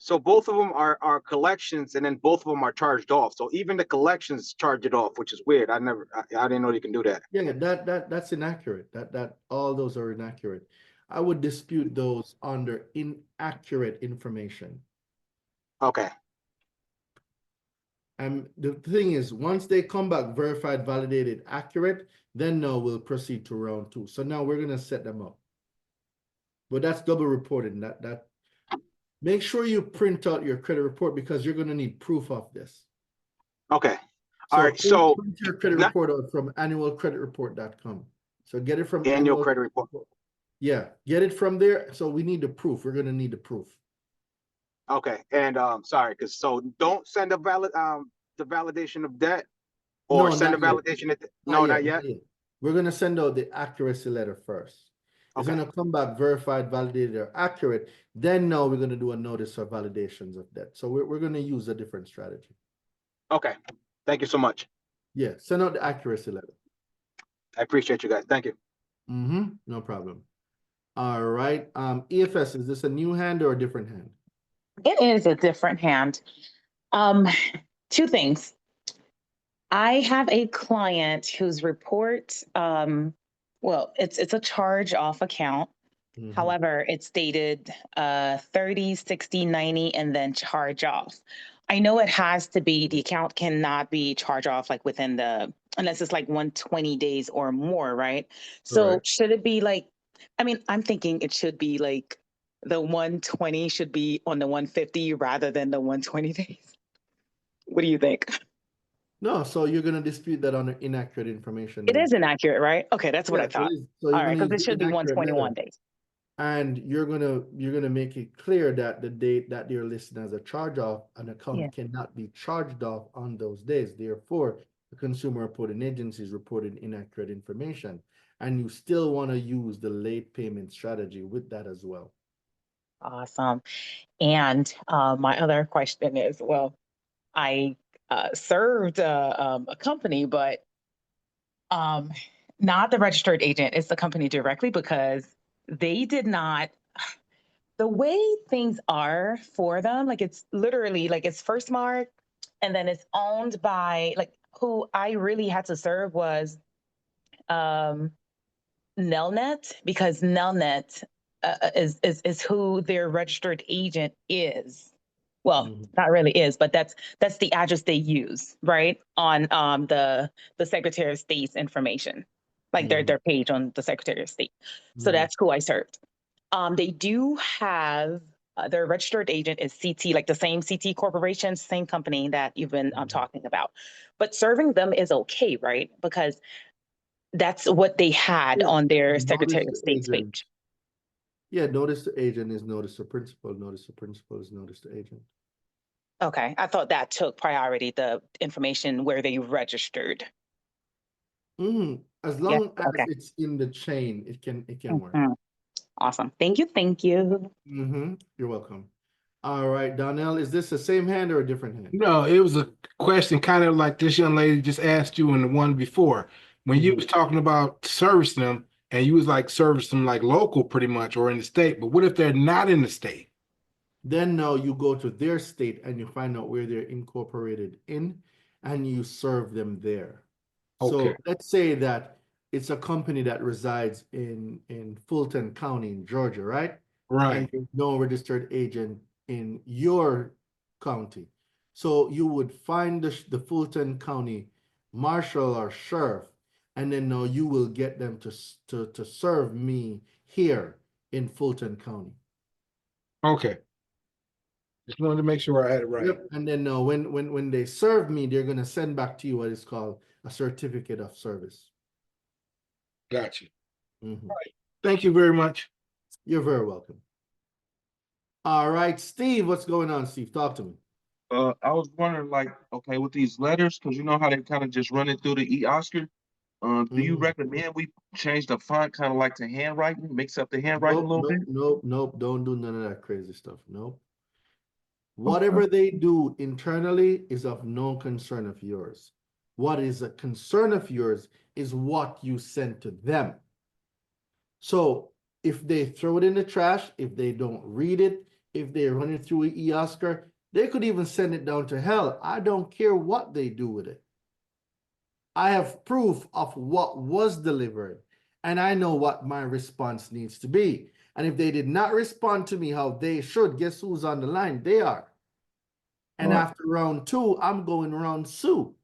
So both of them are collections, and then both of them are charged off. So even the collections charge it off, which is weird. I didn't know you can do that. Yeah, that's inaccurate. That all those are inaccurate. I would dispute those under inaccurate information. Okay. And the thing is, once they come back verified, validated, accurate, then now we'll proceed to round 2. So now we're gonna set them up. But that's double reporting. That make sure you print out your credit report, because you're gonna need proof of this. Okay. All right. So print your credit report out from annualcreditreport.com. So get it from annual credit report. Yeah, get it from there. So we need the proof. We're gonna need the proof. Okay. And sorry, don't send the validation of debt, or send a validation. Not yet. We're gonna send out the accuracy letter first. It's Okay. going to come back verified, validated, or accurate. Then now we're going to do a notice of validations of debt. So we're going to use a different strategy. Okay. Thank you so much. Yeah, send out the accuracy letter. I appreciate you guys. Thank you. No problem. All right. EFS, is this a new hand or a different hand? It is a different hand. Two things. I have a client whose report, well, it's a charge off account. However, it's dated 30, 60, 90, and then charge off. I know it has to be, the account cannot be charged off like within the, unless it's like 120 days or more, right? So Correct. should it be like, I mean, I'm thinking it should be like the 120 should be on the 150 rather than the 120 days. What do you think? No, so you're going to dispute that on inaccurate information. It then. is inaccurate, right? Okay, that's what I Yeah, so thought. so you're All right, gonna because it use the should be inaccurate 121 letter. days. And you're gonna make it clear that the date that they're listed as a charge off, an account Yeah. cannot be charged off on those days. Therefore, the consumer reporting agencies reported inaccurate information, and you still want to use the late payment strategy with that as well. Awesome. And my other question is, well, I served a company, but not the registered agent. It's the company directly because they did not. The way things are for them, like it's literally like it's First Mark, and then it's owned by like who I really had to serve was Nelnet, because Nelnet is who their registered agent is. Well, not really is, but that's the address they use, right? On the Secretary of State's information, like their page on the Secretary of State. So that's who I served. They do have their registered agent is CT, like the same CT Corporation, same company that you've been talking about. But serving them is okay, right? Because that's what they had on their Secretary of State's page. Yeah, notice to agent is notice to principal. Notice to principal is notice to agent. Okay, I thought that took priority, the information where they registered. As long as it's in the chain, it can work. Awesome. Thank you. Thank you. You're welcome. All right, Donnell, is this the same hand or a different hand? No, it was a question kind of like this young lady just asked you in the one before. When you was talking about servicing them, and you was like servicing them like local pretty much or in the state, but what if they're not in the state? Then now you go to their state and you find out where they're incorporated in, and you serve them there. So let's say that it's a company that resides in Fulton County in Georgia, right? Right. And there's no registered agent in your county. So you would find the Fulton County marshal or sheriff, and then now you will get them to serve me here in Fulton County. Okay. Just wanted to make sure I had it right. Yep. And then when they serve me, they're gonna send back to you what is called a certificate of service. Gotcha. All right. Thank you very much. You're very welcome. All right, Steve, what's going on, Steve? Talk to me. I was wondering, like, okay, with these letters, because you know how they kind of just run it through the e-Oscar. Do you recommend we change the font kind of like to handwriting, mix up the handwriting a little bit? Nope. Don't do none of that crazy stuff. Nope. Whatever they do internally is of no concern of yours. What is a concern of yours is what you send to them. So if they throw it in the trash, if they don't read it, if they run it through an e-Oscar, they could even send it down to hell. I don't care what they do with it. I have proof of what was delivered, and I know what my response needs to be. And if they did not respond to me how they should, guess who's on the line? They are. And after round 2, I'm going round 2.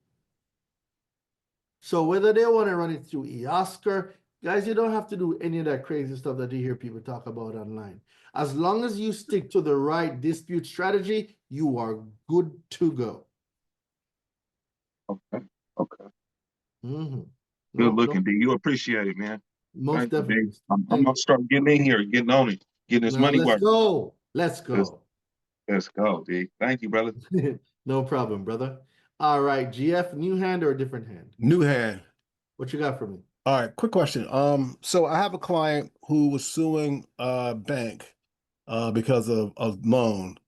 So whether they want to run it through e-Oscar, guys, you don't have to do any of that crazy stuff that you hear people talk about online. As long as you stick to the right dispute strategy, you are good to go. Okay. Good looking, D. You appreciate it, man. Most definitely. I'm gonna start getting in here, getting on it, getting this money work. Let's go. Let's go, D. Thank you, brother. No problem, brother. All right, GF, new hand or a different hand? New hand. What you got for me? All right, quick question. So I have a client who was suing a bank because of a loan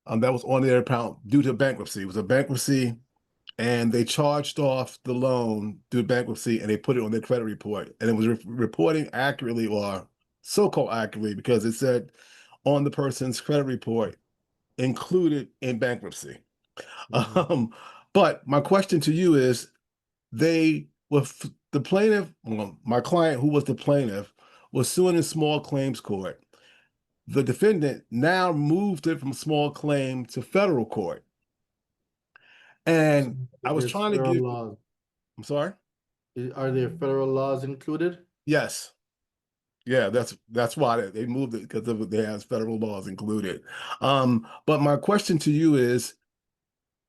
that was on their account due to bankruptcy. It was a bankruptcy, and they charged off the loan due to bankruptcy, and they put it on their credit report, and it was reporting accurately, or so-called accurately, because it said on the person's credit report included in bankruptcy. But my question to you is, they with the plaintiff, well, my client who was the plaintiff was suing in small claims court. The defendant now moved it from small claim to federal court. And I was There's trying to federal give, laws. I'm sorry? Are there federal laws included? Yes. Yeah, that's why they moved it, because they has federal laws included. But my question to you is,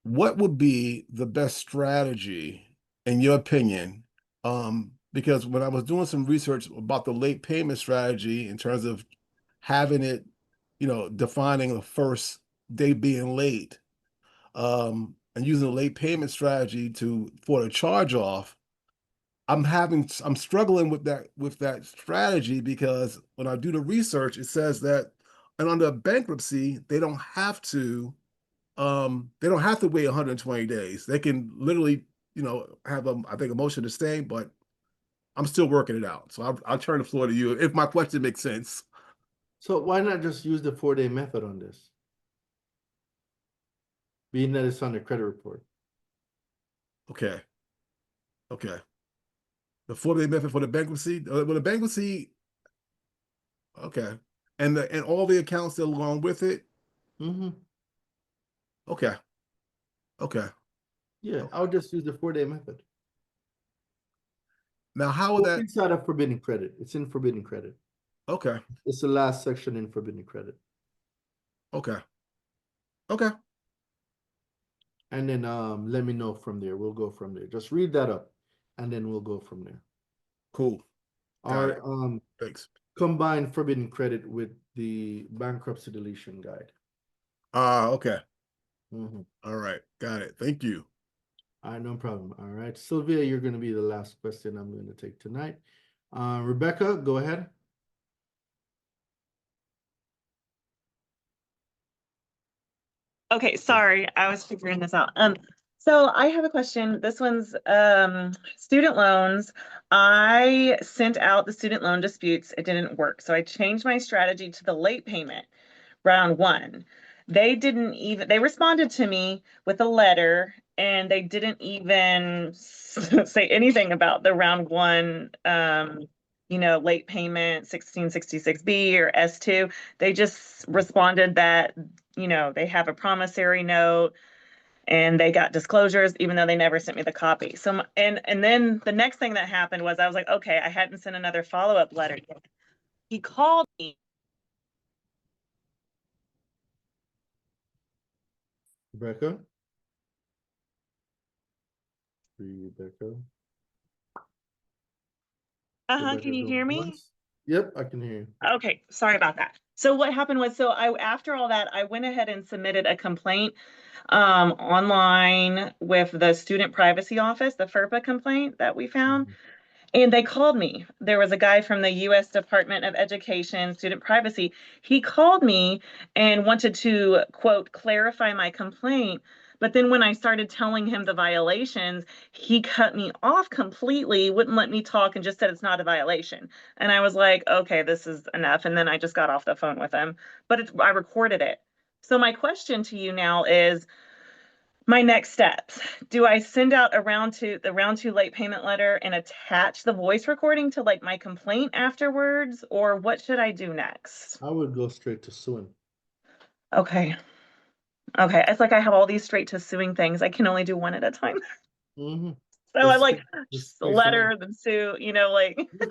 what would be the best strategy, in your opinion? Because when I was doing some research about the late payment strategy in terms of having it, defining the first day being late, and using the late payment strategy for the charge off, I'm struggling with that strategy, because when I do the research, it says that, and under bankruptcy, they don't have to wait 120 days. They can literally, have I think a motion to stay, but I'm still working it out. So I'll turn the floor to you if my question makes sense. So why not just use the 4-day method on this? Being that it's on the credit report. Okay. Okay. The 4-day method for the bankruptcy, okay. And all the accounts that along with it. Okay. Okay. Yeah, I'll just use the 4-day method. Now, how would that? Inside of forbidden credit. It's in forbidden credit. Okay. It's the last section in forbidden credit. Okay. Okay. And then let me know from there. We'll go from there. Just read that up, and then we'll go from there. Cool. Our thanks. Combine forbidden credit with the bankruptcy deletion guide. Okay. All right. Got it. Thank you. All right, no problem. All right, Sylvia, you're going to be the last question I'm going to take tonight. Rebecca, go ahead. Okay, sorry, I was figuring this out. So I have a question. This one's student loans. I sent out the student loan disputes. It didn't work. So I changed my strategy to the late payment, round 1. They responded to me with a letter, and they didn't even say anything about the round 1 late payment 1666B or S2. They just responded that, they have a promissory note and they got disclosures, even though they never sent me the copy. So, and then the next thing that happened was I was like, okay, I hadn't sent another follow-up letter yet. He called me. Rebecca? Rebecca? Can you hear me? Yep, I can hear you. Okay, sorry about that. So what happened was, after all that, I went ahead and submitted a complaint online with the Student Privacy Office, the FERPA complaint that we found. And they called me. There was a guy from the U.S. Department of Education, Student Privacy. He called me and wanted to, quote, clarify my complaint. But then when I started telling him the violations, he cut me off completely, wouldn't let me talk, and just said it's not a violation. And I was like, okay, this is enough. And then I just got off the phone with him. But I recorded it. So my question to you now is, my next steps. Do I send out the round 2 late payment letter and attach the voice recording to my complaint afterwards, or what should I do next? I would go straight to suing. Okay. It's like I have all these straight to suing things. I can only do one at a time. So I just letter, then sue, You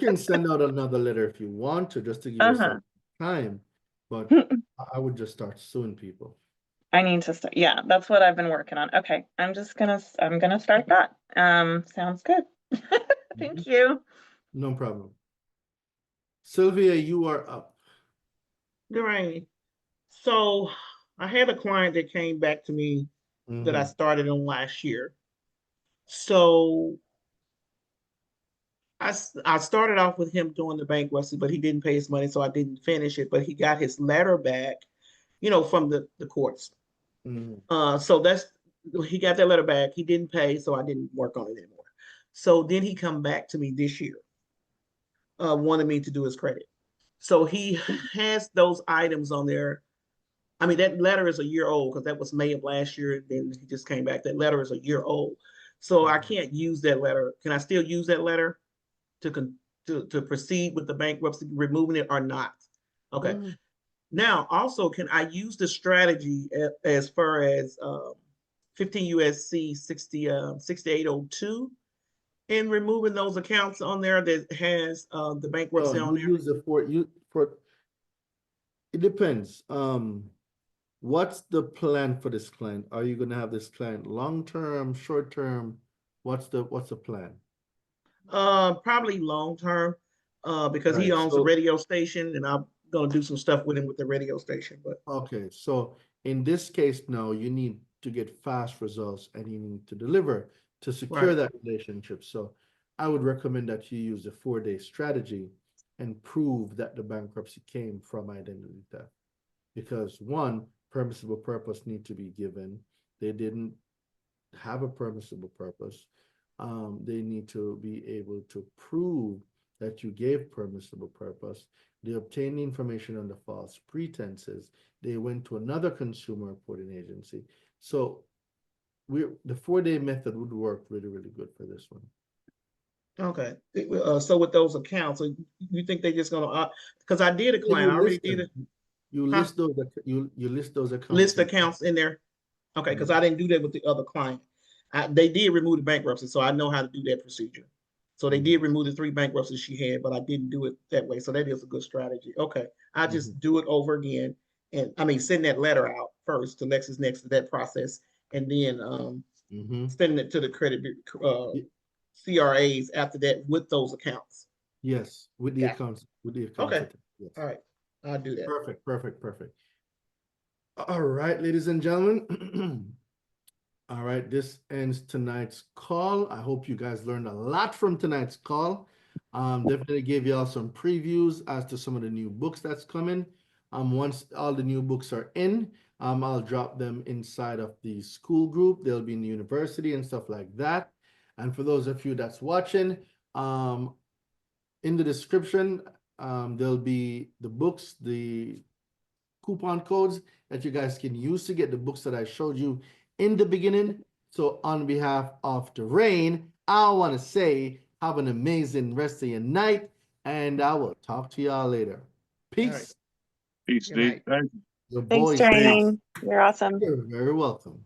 can send out another letter if you want to, just to give yourself time. But I would just start suing people. I need to start. Yeah, that's what I've been working on. Okay, I'm gonna start that. Sounds good. Thank you. No problem. Sylvia, you are up. Right. So I had a client that came back to me that I started on last year. So I started off with him doing the bankruptcy, but he didn't pay his money, so I didn't finish it. But he got his letter back, from the courts. So he got that letter back. He didn't pay, so I didn't work on it anymore. So then he come back to me this year, wanted me to do his credit. So he has those items on there. I mean, that letter is a year old because that was May of last year. And then he just came back. That letter is a year old. So I can't use that letter. Can I still use that letter to proceed with the bankruptcy, removing it or not? Okay. Now, also, can I use the strategy as far as 15 USC 6802 in removing those accounts on there that has the bankruptcy on there? Use it for it depends. What's the plan for this client? Are you going to have this client long-term, short-term? What's the plan? Probably long-term, because he owns a radio station, and I'm gonna do some stuff with him with the radio station. But okay, so in this case now, you need to get fast results and you need to deliver to secure that relationship. So I would recommend that you use a 4-day strategy and prove that the bankruptcy came from identity theft. Because one, permissible purpose need to be given. They didn't have a permissible purpose. They need to be able to prove that you gave permissible purpose. They obtained information under false pretenses. They went to another consumer reporting agency. So the 4-day method would work really, really good for this one. okay, so with those accounts, so you think they just gonna because I did a client, I already did it. You list those. You list those accounts. List accounts in there. Okay, because I didn't do that with the other client. They did remove the bankruptcy, so I know how to do that procedure. So they did remove the 3 bankruptcies she had, but I didn't do it that way. So that is a good strategy. Okay, I just do it over again, and I mean send that letter out first to LexisNexis to that process, and then sending it to the credit CRAs after that with those accounts. Yes, with the accounts. With the accounts. Okay. Yes. All right, I'll do that. Perfect. All right, ladies and gentlemen. All right, this ends tonight's call. I hope you guys learned a lot from tonight's call. Definitely gave y'all some previews as to some of the new books that's coming. Once all the new books are in, I'll drop them inside of the school group. They'll be in the university and stuff like that. And for those of you that's watching, in the description, there'll be the books, the coupon codes that you guys can use to get the books that I showed you in the beginning. So on behalf of Derain, I want to say have an amazing rest of your night, and I will talk to y'all later. Peace. Right. Peace, Steve. Thank you. Thanks, Derain. You're awesome. You're very welcome.